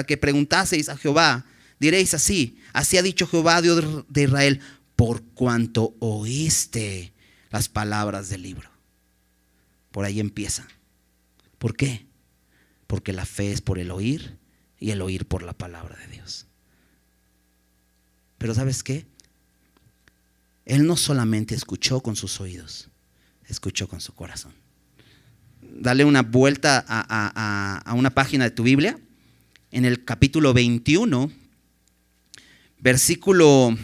que preguntaseis a Jehová, diréis así: así ha dicho Jehová, Dios de Israel, por cuanto oíste las palabras del libro. Por ahí empieza. ¿Por qué? Porque la fe es por el oír, y el oír por la palabra de Dios. Pero ¿sabes qué? Él no solamente escuchó con sus oídos, escuchó con su corazón. Dale una vuelta a una página de tu Biblia, en el capítulo 21, versículo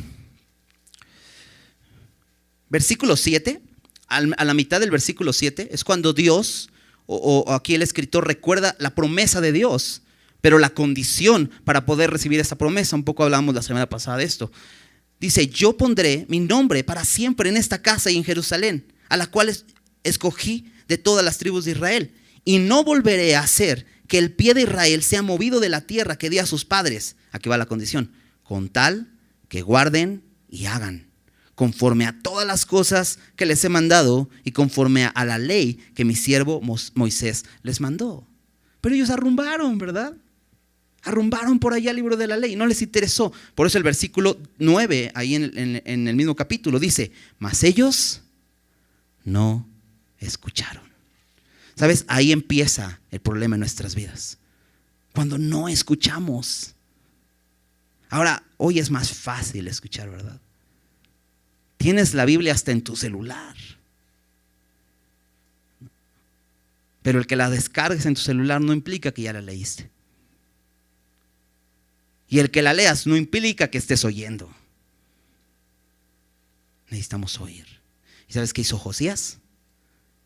7, a la mitad del versículo 7, es cuando Dios, o aquí el escritor recuerda la promesa de Dios, pero la condición para poder recibir esa promesa. Un poco hablamos la semana pasada de esto. Dice: yo pondré mi nombre para siempre en esta casa y en Jerusalén, a la cual escogí de todas las tribus de Israel, y no volveré a hacer que el pie de Israel sea movido de la tierra que di a sus padres. Aquí va la condición: con tal que guarden y hagan conforme a todas las cosas que les he mandado, y conforme a la ley que mi siervo Moisés les mandó. Pero ellos arrumbaron, ¿verdad? Arrumbaron por allá el libro de la ley, no les interesó. Por eso el versículo 9, ahí en el mismo capítulo, dice: mas ellos no escucharon. ¿Sabes? Ahí empieza el problema en nuestras vidas, cuando no escuchamos. Ahora, hoy es más fácil escuchar, ¿verdad? Tienes la Biblia hasta en tu celular. Pero el que la descargues en tu celular no implica que ya la leíste. Y el que la leas no implica que estés oyendo. Necesitamos oír. ¿Y sabes qué hizo Josías?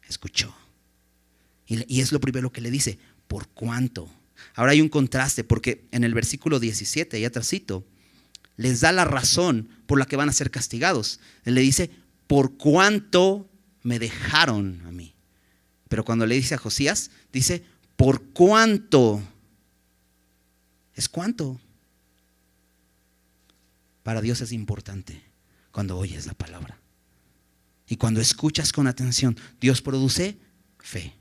Escuchó. Y es lo primero que le dice: ¿por cuánto? Ahora hay un contraste, porque en el versículo 17, ya atrásito, les da la razón por la que van a ser castigados. Él le dice: ¿por cuánto me dejaron a mí? Pero cuando le dice a Josías, dice: ¿por cuánto? ¿Es cuánto? Para Dios es importante cuando oyes la palabra. Y cuando escuchas con atención, Dios produce fe.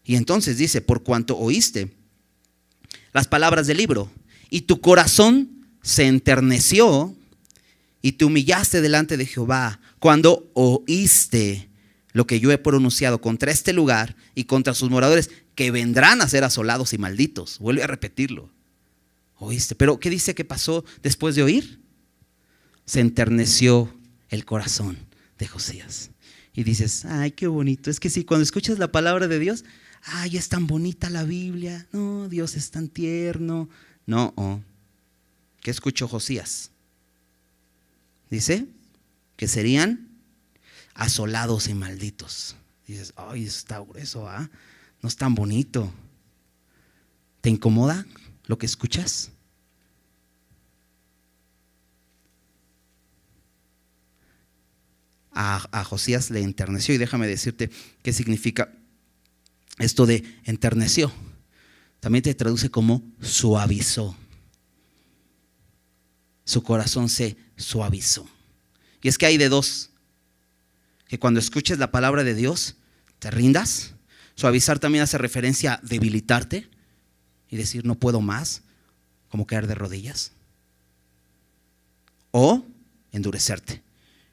Y entonces dice: por cuanto oíste las palabras del libro, y tu corazón se enterneció, y te humillaste delante de Jehová, cuando oíste lo que yo he pronunciado contra este lugar y contra sus moradores, que vendrán a ser asolados y malditos. Vuelve a repetirlo. Oíste. Pero ¿qué dice que pasó después de oír? Se enterneció el corazón de Josías. Y dices, ay, qué bonito. Es que sí, cuando escuchas la palabra de Dios, ay, es tan bonita la Biblia. No, Dios es tan tierno. No. ¿Qué escuchó Josías? Dice que serían asolados y malditos. Dices, ay, eso está grueso, ¿ah? No es tan bonito. ¿Te incomoda lo que escuchas? A Josías le enterneció, y déjame decirte qué significa esto de enterneció. También te traduce como suavizó. Su corazón se suavizó. Y es que hay de dos: que cuando escuches la palabra de Dios te rindas. Suavizar también hace referencia a debilitarte y decir no puedo más, como caer de rodillas. O endurecerte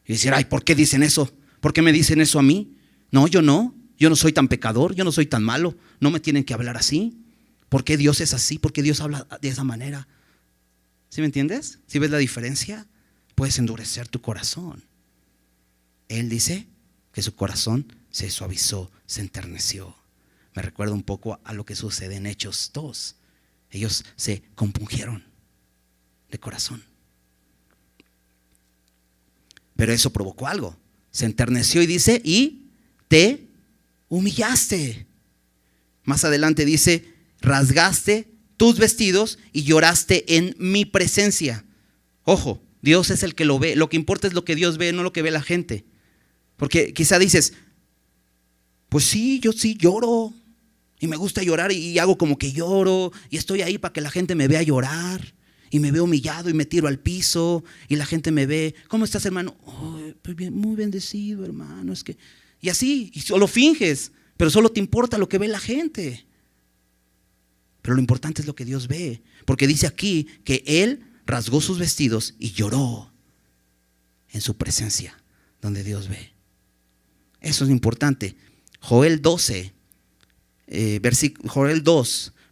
y decir, ay, ¿por qué dicen eso? ¿Por qué me dicen eso a mí? No, yo no soy tan pecador, yo no soy tan malo, no me tienen que hablar así. ¿Por qué Dios es así? ¿Por qué Dios habla de esa manera? ¿Sí me entiendes? ¿Sí ves la diferencia? Puedes endurecer tu corazón. Él dice que su corazón se suavizó, se enterneció. Me recuerda un poco a lo que sucede en Hechos 2. Ellos se compungieron de corazón. Pero eso provocó algo. Se enterneció y dice, y te humillaste. Más adelante dice, rasgaste tus vestidos y lloraste en mi presencia. Ojo, Dios es el que lo ve. Lo que importa es lo que Dios ve, no lo que ve la gente. Porque quizá dices, pues sí, yo sí lloro y me gusta llorar y hago como que lloro y estoy ahí para que la gente me vea llorar y me veo humillado y me tiro al piso y la gente me ve, ¿cómo estás, hermano? Oh, pues bien, muy bendecido, hermano. Es que... Y así, y solo finges, pero solo te importa lo que ve la gente. Pero lo importante es lo que Dios ve, porque dice aquí que Él rasgó sus vestidos y lloró en su presencia, donde Dios ve. Eso es importante. Joel 2,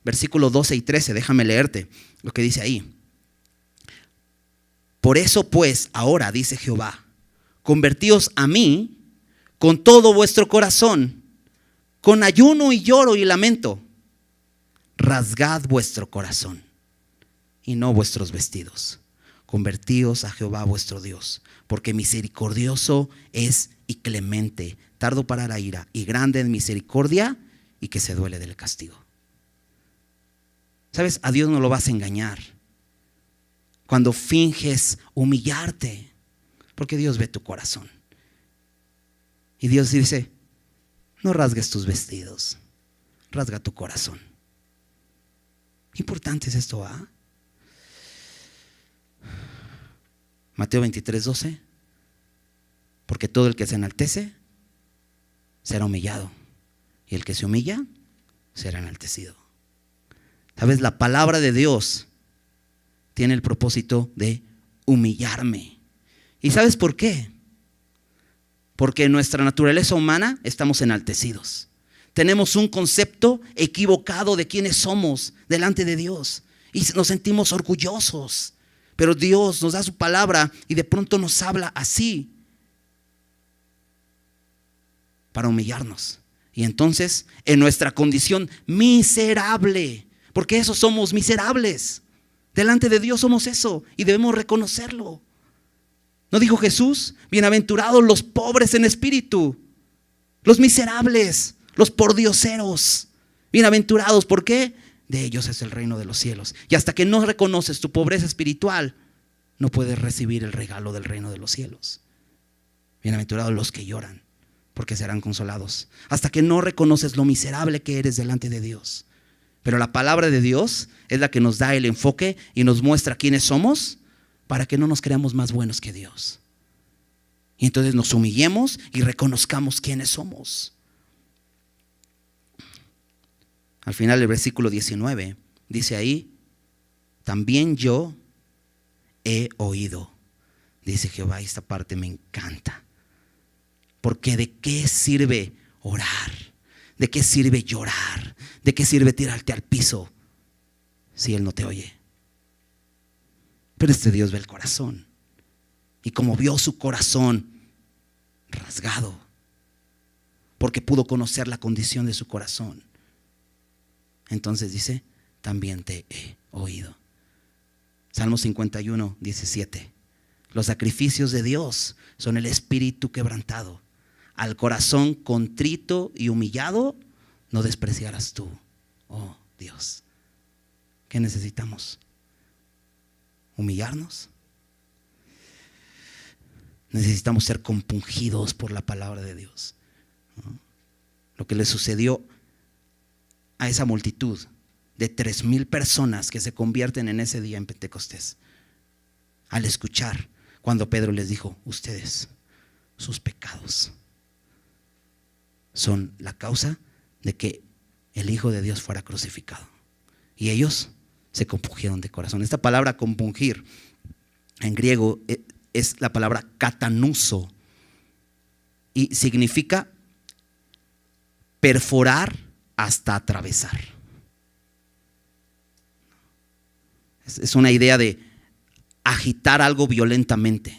versículo 12 y 13, déjame leerte lo que dice ahí. Por eso pues, ahora dice Jehová, convertíos a mí con todo vuestro corazón, con ayuno y lloro y lamento. Rasgad vuestro corazón y no vuestros vestidos. Convertíos a Jehová vuestro Dios, porque misericordioso es y clemente, tardo para la ira y grande en misericordia, y que se duele del castigo. ¿Sabes? A Dios no lo vas a engañar cuando finges humillarte, porque Dios ve tu corazón. Y Dios dice, no rasgues tus vestidos, rasga tu corazón. Qué importante es esto, ¿ah? Mateo 23:12. Porque todo el que se enaltece será humillado, y el que se humilla será enaltecido. ¿Sabes? La palabra de Dios tiene el propósito de humillarme. ¿Y sabes por qué? Porque en nuestra naturaleza humana estamos enaltecidos. Tenemos un concepto equivocado de quiénes somos delante de Dios y nos sentimos orgullosos. Pero Dios nos da su palabra y de pronto nos habla así para humillarnos. Y entonces, en nuestra condición miserable, porque eso somos, miserables, delante de Dios somos eso y debemos reconocerlo. ¿No dijo Jesús? Bienaventurados los pobres en espíritu, los miserables, los pordioseros. Bienaventurados, ¿por qué? De ellos es el reino de los cielos. Y hasta que no reconoces tu pobreza espiritual, no puedes recibir el regalo del reino de los cielos. Bienaventurados los que lloran, porque serán consolados. Hasta que no reconoces lo miserable que eres delante de Dios. Pero la palabra de Dios es la que nos da el enfoque y nos muestra quiénes somos, para que no nos creamos más buenos que Dios. Y entonces nos humillemos y reconozcamos quiénes somos. Al final del versículo 19 dice ahí, también yo he oído, dice Jehová, y esta parte me encanta. Porque ¿de qué sirve orar? ¿De qué sirve llorar? ¿De qué sirve tirarte al piso si Él no te oye? Pero este Dios ve el corazón. Y como vio su corazón rasgado, porque pudo conocer la condición de su corazón, entonces dice, también te he oído. Salmo 51, 17. Los sacrificios de Dios son el espíritu quebrantado. Al corazón contrito y humillado no despreciarás tú, oh Dios. ¿Qué necesitamos? ¿Humillarnos? Necesitamos ser compungidos por la palabra de Dios, ¿no? Lo que le sucedió a esa multitud de 3,000 personas que se convierten en ese día en Pentecostés, al escuchar cuando Pedro les dijo: ustedes, sus pecados son la causa de que el Hijo de Dios fuera crucificado. Y ellos se compungieron de corazón. Esta palabra compungir en griego es la palabra katanuso y significa perforar hasta atravesar. Es una idea de agitar algo violentamente.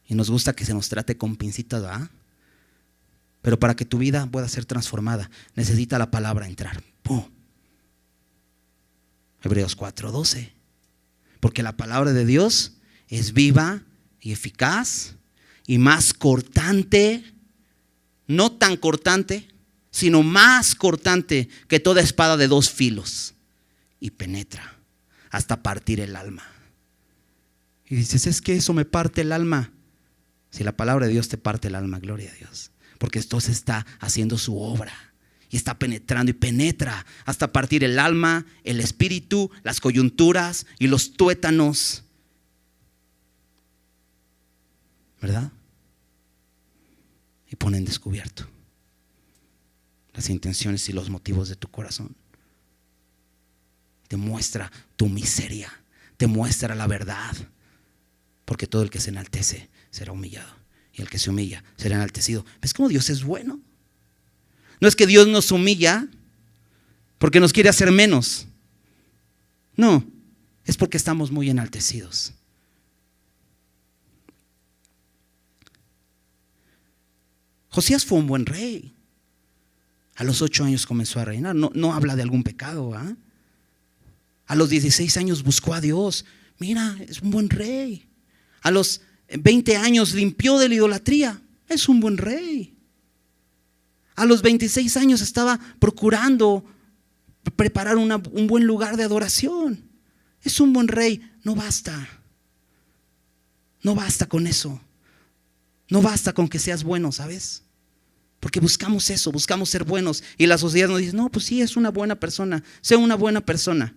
Y nos gusta que se nos trate con pincitas, ¿verdad? Pero para que tu vida pueda ser transformada, necesita la palabra entrar. ¡Pum! Hebreos 4:12. Porque la palabra de Dios es viva y eficaz y más cortante, no tan cortante, sino más cortante que toda espada de 2 filos, y penetra hasta partir el alma. Y dices: es que eso me parte el alma. Si la palabra de Dios te parte el alma, gloria a Dios, porque esto se está haciendo su obra y está penetrando y penetra hasta partir el alma, el espíritu, las coyunturas y los tuétanos, ¿verdad? Y pone en descubierto las intenciones y los motivos de tu corazón. Te muestra tu miseria, te muestra la verdad, porque todo el que se enaltece será humillado, y el que se humilla será enaltecido. ¿Ves cómo Dios es bueno? No es que Dios nos humilla porque nos quiere hacer menos. No, es porque estamos muy enaltecidos. Josías fue un buen rey. A los 8 años comenzó a reinar. No habla de algún pecado, ¿eh? A los 16 años buscó a Dios. Mira, es un buen rey. A los 20 años limpió de la idolatría. Es un buen rey. A los 26 años estaba procurando preparar un buen lugar de adoración. Es un buen rey. No basta. No basta con eso. No basta con que seas bueno, ¿sabes? Porque buscamos eso, buscamos ser buenos. Y la sociedad nos dice: no, pues sí, es una buena persona. Sea una buena persona.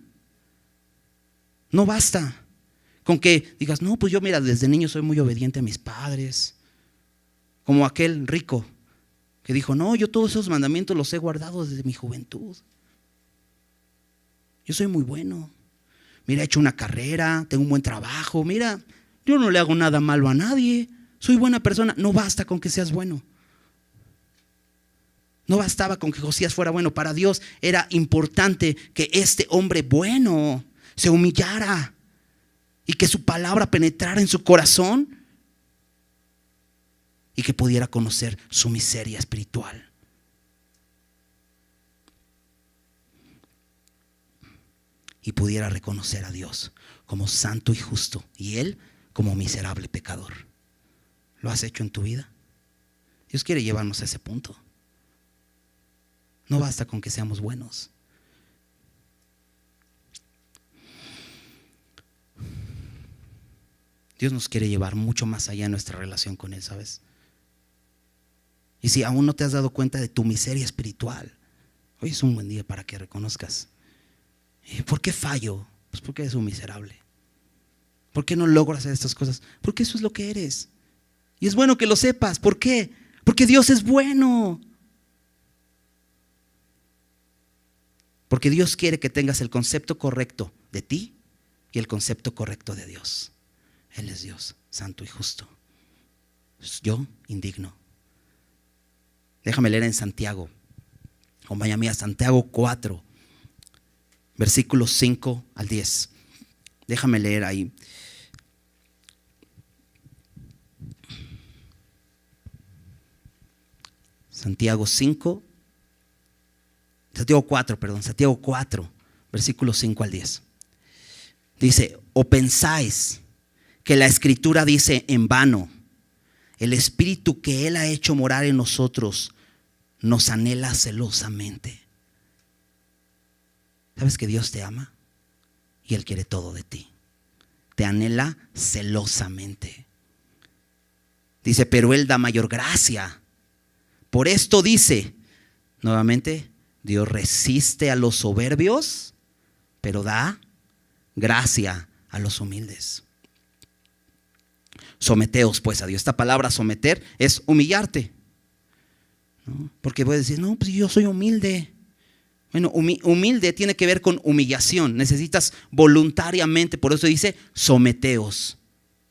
No basta con que digas: no, pues yo, mira, desde niño soy muy obediente a mis padres. Como aquel rico que dijo: no, yo todos esos mandamientos los he guardado desde mi juventud. Yo soy muy bueno. Mira, he hecho una carrera, tengo un buen trabajo. Mira, yo no le hago nada malo a nadie. Soy buena persona. No basta con que seas bueno. No bastaba con que Josías fuera bueno. Para Dios era importante que este hombre bueno se humillara y que su palabra penetrara en su corazón y que pudiera conocer su miseria espiritual. Y pudiera reconocer a Dios como santo y justo y él como miserable pecador. ¿Lo has hecho en tu vida? Dios quiere llevarnos a ese punto. No basta con que seamos buenos. Dios nos quiere llevar mucho más allá en nuestra relación con Él, ¿sabes? Y si aún no te has dado cuenta de tu miseria espiritual, hoy es un buen día para que reconozcas. ¿Por qué fallo? Pues porque eres un miserable. ¿Por qué no logro hacer estas cosas? Porque eso es lo que eres. Y es bueno que lo sepas. ¿Por qué? Porque Dios es bueno. Porque Dios quiere que tengas el concepto correcto de ti y el concepto correcto de Dios. Él es Dios, santo y justo. Yo indigno. Déjame leer en Santiago. Acompáñame a Santiago 4, versículos 5 al 10. Déjame leer ahí. Santiago 4, versículos 5 al 10. Dice: ¿o pensáis que la Escritura dice en vano, el Espíritu que Él ha hecho morar en nosotros nos anhela celosamente? ¿Sabes que Dios te ama? Y Él quiere todo de ti. Te anhela celosamente. Dice: pero Él da mayor gracia. Por esto dice, nuevamente, Dios resiste a los soberbios, pero da gracia a los humildes. Someteos pues a Dios. Esta palabra someter es humillarte, ¿no? Porque puedes decir: no, pues yo soy humilde. Bueno, humilde tiene que ver con humillación. Necesitas voluntariamente, por eso dice: someteos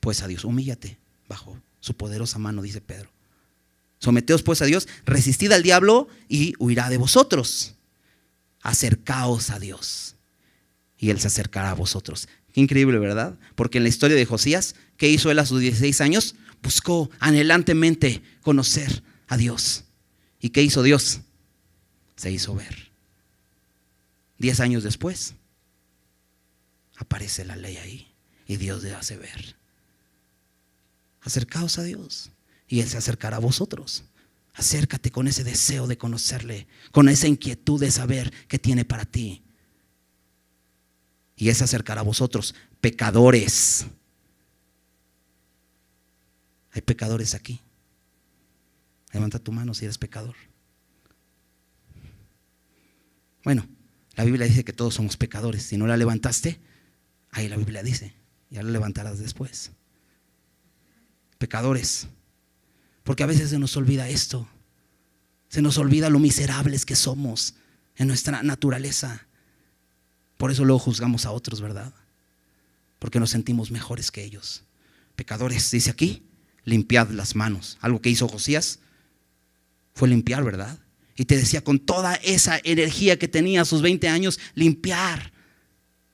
pues a Dios. Humíllate bajo su poderosa mano, dice Pedro. Someteos pues a Dios, resistid al diablo y huirá de vosotros. Acercaos a Dios y Él se acercará a vosotros. Qué increíble, ¿verdad? Porque en la historia de Josías, ¿qué hizo él a sus 16 años? Buscó anhelantemente conocer a Dios. ¿Y qué hizo Dios? Se hizo ver. 10 años después, aparece la ley ahí y Dios le hace ver. Acercaos a Dios y Él se acercará a vosotros. Acércate con ese deseo de conocerle, con esa inquietud de saber qué tiene para ti. Y Él se acercará a vosotros, pecadores. Hay pecadores aquí. Levanta tu mano si eres pecador. Bueno, la Biblia dice que todos somos pecadores. Si no la levantaste, ahí la Biblia dice, ya la levantarás después. Pecadores. Porque a veces se nos olvida esto. Se nos olvida lo miserables que somos en nuestra naturaleza. Por eso luego juzgamos a otros, ¿verdad? Porque nos sentimos mejores que ellos. Pecadores, dice aquí, limpiad las manos. Algo que hizo Josías fue limpiar, ¿verdad? Y te decía, con toda esa energía que tenía a sus 20 años, limpiar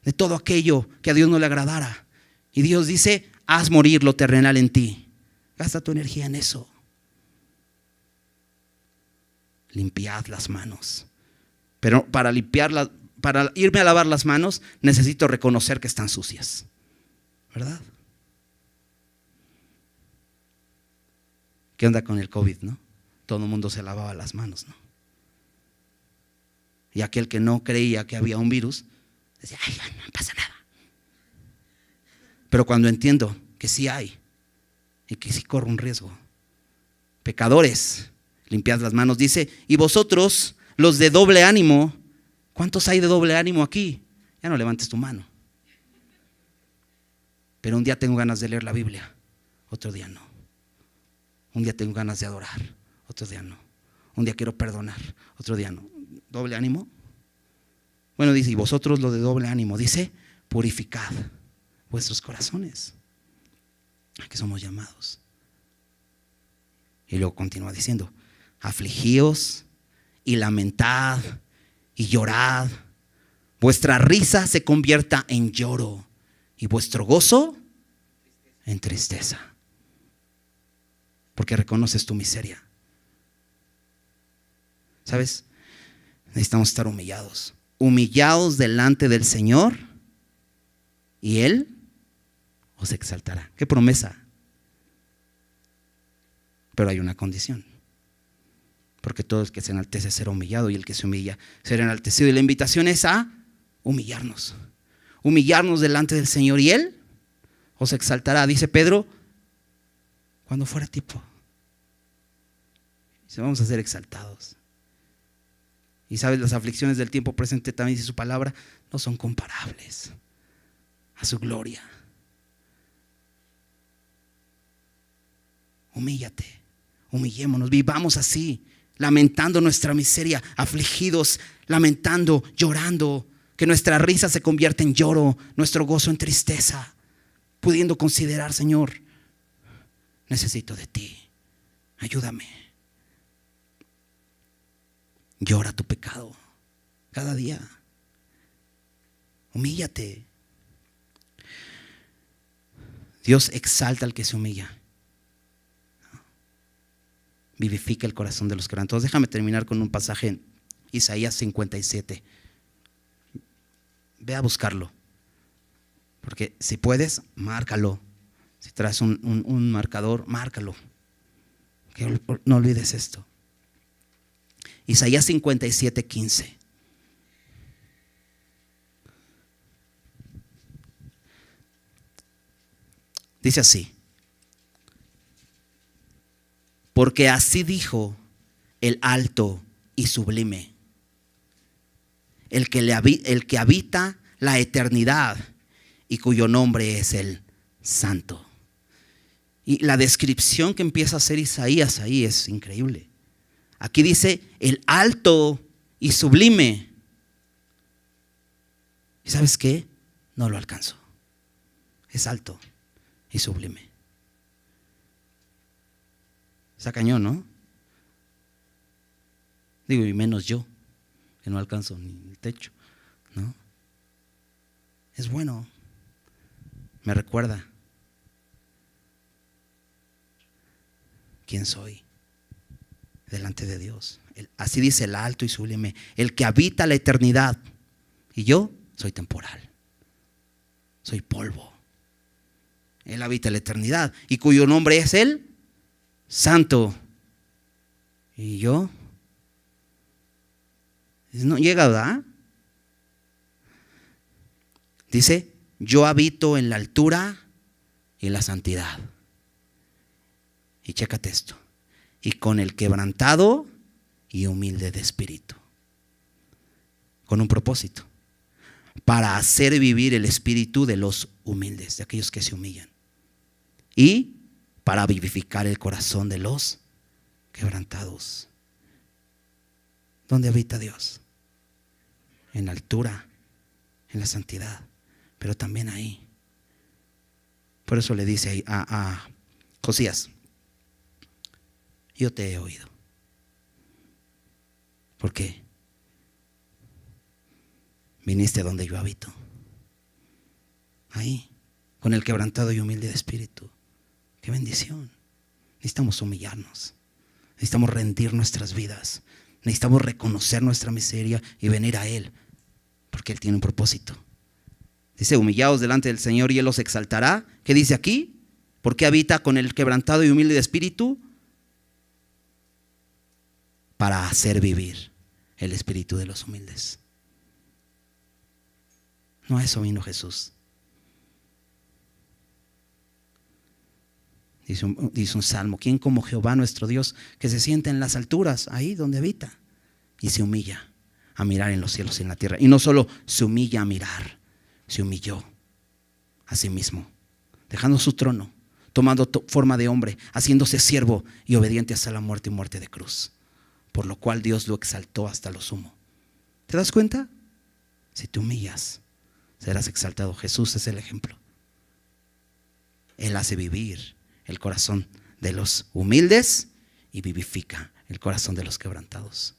de todo aquello que a Dios no le agradara. Y Dios dice: haz morir lo terrenal en ti. Gasta tu energía en eso. Limpiad las manos. Pero para irme a lavar las manos, necesito reconocer que están sucias, ¿verdad? ¿Qué onda con el COVID, no? Todo el mundo se lavaba las manos, ¿no? Y aquel que no creía que había un virus decía: ay, no pasa nada. Pero cuando entiendo que sí hay y que sí corro un riesgo. Pecadores, limpiad las manos, dice: y vosotros, los de doble ánimo. ¿Cuántos hay de doble ánimo aquí? Ya no levantes tu mano. Pero un día tengo ganas de leer la Biblia, otro día no. Un día tengo ganas de adorar, otro día no. Un día quiero perdonar, otro día no. ¿Doble ánimo? Bueno, dice: y vosotros los de doble ánimo, dice: purificad vuestros corazones. ¿A qué somos llamados? Y luego continúa diciendo: afligíos y lamentad y llorad. Vuestra risa se convierta en lloro y vuestro gozo en tristeza. Porque reconoces tu miseria. ¿Sabes? Necesitamos estar humillados. Humillados delante del Señor y Él os exaltará. ¡Qué promesa! Pero hay una condición. Porque todo el que se enaltece será humillado y el que se humilla será enaltecido. Y la invitación es a humillarnos. Humillarnos delante del Señor y Él os exaltará. Dice Pedro: cuando fuera tipo. Dice: vamos a ser exaltados. Y sabes, las aflicciones del tiempo presente, también dice su palabra, no son comparables a su gloria. Humíllate, humillémonos, vivamos así, lamentando nuestra miseria, afligidos, lamentando, llorando, que nuestra risa se convierta en lloro, nuestro gozo en tristeza, pudiendo considerar: Señor, necesito de ti, ayúdame. Llora tu pecado cada día. Humíllate. Dios exalta al que se humilla. Vivifica el corazón de los quebrantados. Déjame terminar con un pasaje en Isaías 57. Ve a buscarlo. Porque si puedes, márcalo. Si traes un marcador, márcalo. Que no olvides esto. Isaías 57, 15. Dice así: porque así dijo el alto y sublime, el que habita la eternidad y cuyo nombre es el Santo. Y la descripción que empieza a hacer Isaías ahí es increíble. Aquí dice el alto y sublime. ¿Y sabes qué? No lo alcanzo. Es alto y sublime. Está cañón, ¿no? Digo, y menos yo, que no alcanzo ni el techo, ¿no? Es bueno. Me recuerda quién soy delante de Dios. Así dice el alto y sublime, el que habita la eternidad. Y yo soy temporal. Soy polvo. Él habita la eternidad y cuyo nombre es el Santo. Y yo no llega, ¿verdad? Dice, yo habito en la altura y en la santidad. Y chécate esto. Y con el quebrantado y humilde de espíritu. Con un propósito. Para hacer vivir el espíritu de los humildes, de aquellos que se humillan. Y para vivificar el corazón de los quebrantados. ¿Dónde habita Dios? En la altura, en la santidad, pero también ahí. Por eso le dice a Josías, yo te he oído. ¿Por qué? Viniste a donde yo habito. Ahí, con el quebrantado y humilde de espíritu. ¡Qué bendición! Necesitamos humillarnos. Necesitamos rendir nuestras vidas. Necesitamos reconocer nuestra miseria y venir a Él. Porque Él tiene un propósito. Dice, humillaos delante del Señor y Él los exaltará. ¿Qué dice aquí? Porque habita con el quebrantado y humilde de espíritu. Para hacer vivir el espíritu de los humildes. No a eso vino Jesús. Dice un salmo, ¿quién como Jehová nuestro Dios, que se sienta en las alturas, ahí donde habita, y se humilla a mirar en los cielos y en la tierra? Y no solo se humilla a mirar, se humilló a sí mismo, dejando su trono, tomando forma de hombre, haciéndose siervo y obediente hasta la muerte y muerte de cruz, por lo cual Dios lo exaltó hasta lo sumo. ¿Te das cuenta? Si te humillas, serás exaltado. Jesús es el ejemplo. Él hace vivir el corazón de los humildes y vivifica el corazón de los quebrantados.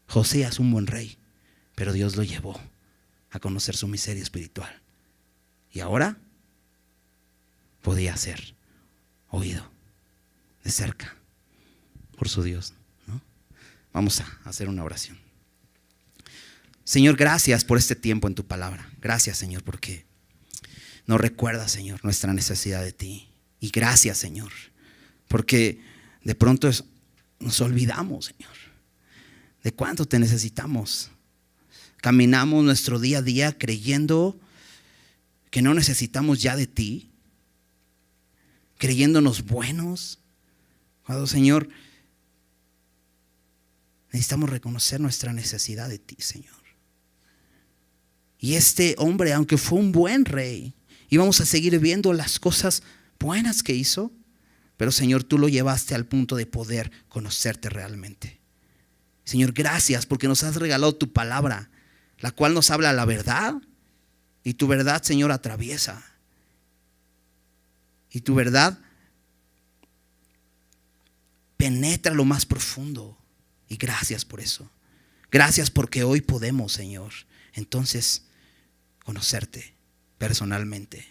Josías es un buen rey, pero Dios lo llevó a conocer su miseria espiritual. Y ahora podía ser oído de cerca por su Dios, ¿no? Vamos a hacer una oración. Señor, gracias por este tiempo en tu palabra. Gracias, Señor, porque nos recuerda, Señor, nuestra necesidad de ti. Y gracias, Señor, porque de pronto nos olvidamos, Señor, de cuánto te necesitamos. Caminamos nuestro día a día creyendo que no necesitamos ya de ti, creyéndonos buenos, cuando, Señor, necesitamos reconocer nuestra necesidad de ti, Señor. Y este hombre, aunque fue un buen rey, íbamos a seguir viendo las cosas buenas que hizo, pero, Señor, tú lo llevaste al punto de poder conocerte realmente. Señor, gracias porque nos has regalado tu palabra, la cual nos habla la verdad, y tu verdad, Señor, atraviesa. Y tu verdad penetra lo más profundo. Y gracias por eso. Gracias porque hoy podemos, Señor, entonces conocerte personalmente.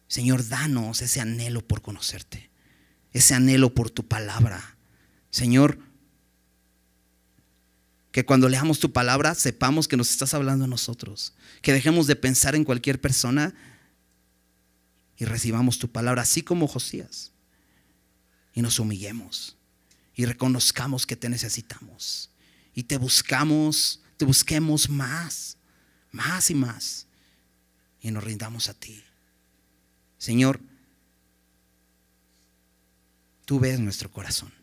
Señor, danos ese anhelo por conocerte, ese anhelo por tu palabra. Señor, que cuando leamos tu palabra sepamos que nos estás hablando a nosotros, que dejemos de pensar en cualquier persona y recibamos tu palabra así como Josías, y nos humillemos y reconozcamos que te necesitamos y te busquemos más y más, y nos rindamos a ti. Señor, tú ves nuestro corazón.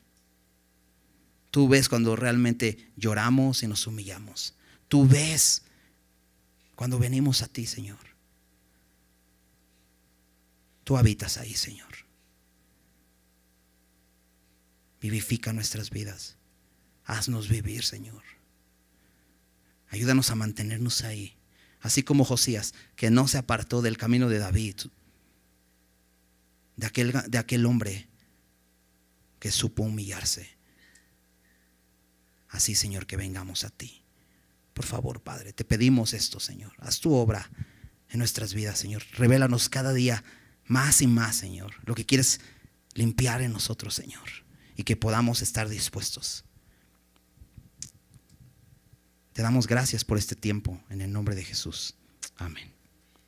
Tú ves cuando realmente lloramos y nos humillamos. Tú ves cuando venimos a ti, Señor. Tú habitas ahí, Señor. Vivifica nuestras vidas. Haznos vivir, Señor. Ayúdanos a mantenernos ahí. Así como Josías, que no se apartó del camino de David, de aquel hombre que supo humillarse. Así, Señor, que vengamos a ti. Por favor, Padre, te pedimos esto, Señor. Haz tu obra en nuestras vidas, Señor. Revélanos cada día más y más, Señor, lo que quieres limpiar en nosotros, Señor, y que podamos estar dispuestos. Te damos gracias por este tiempo en el nombre de Jesús. Amén.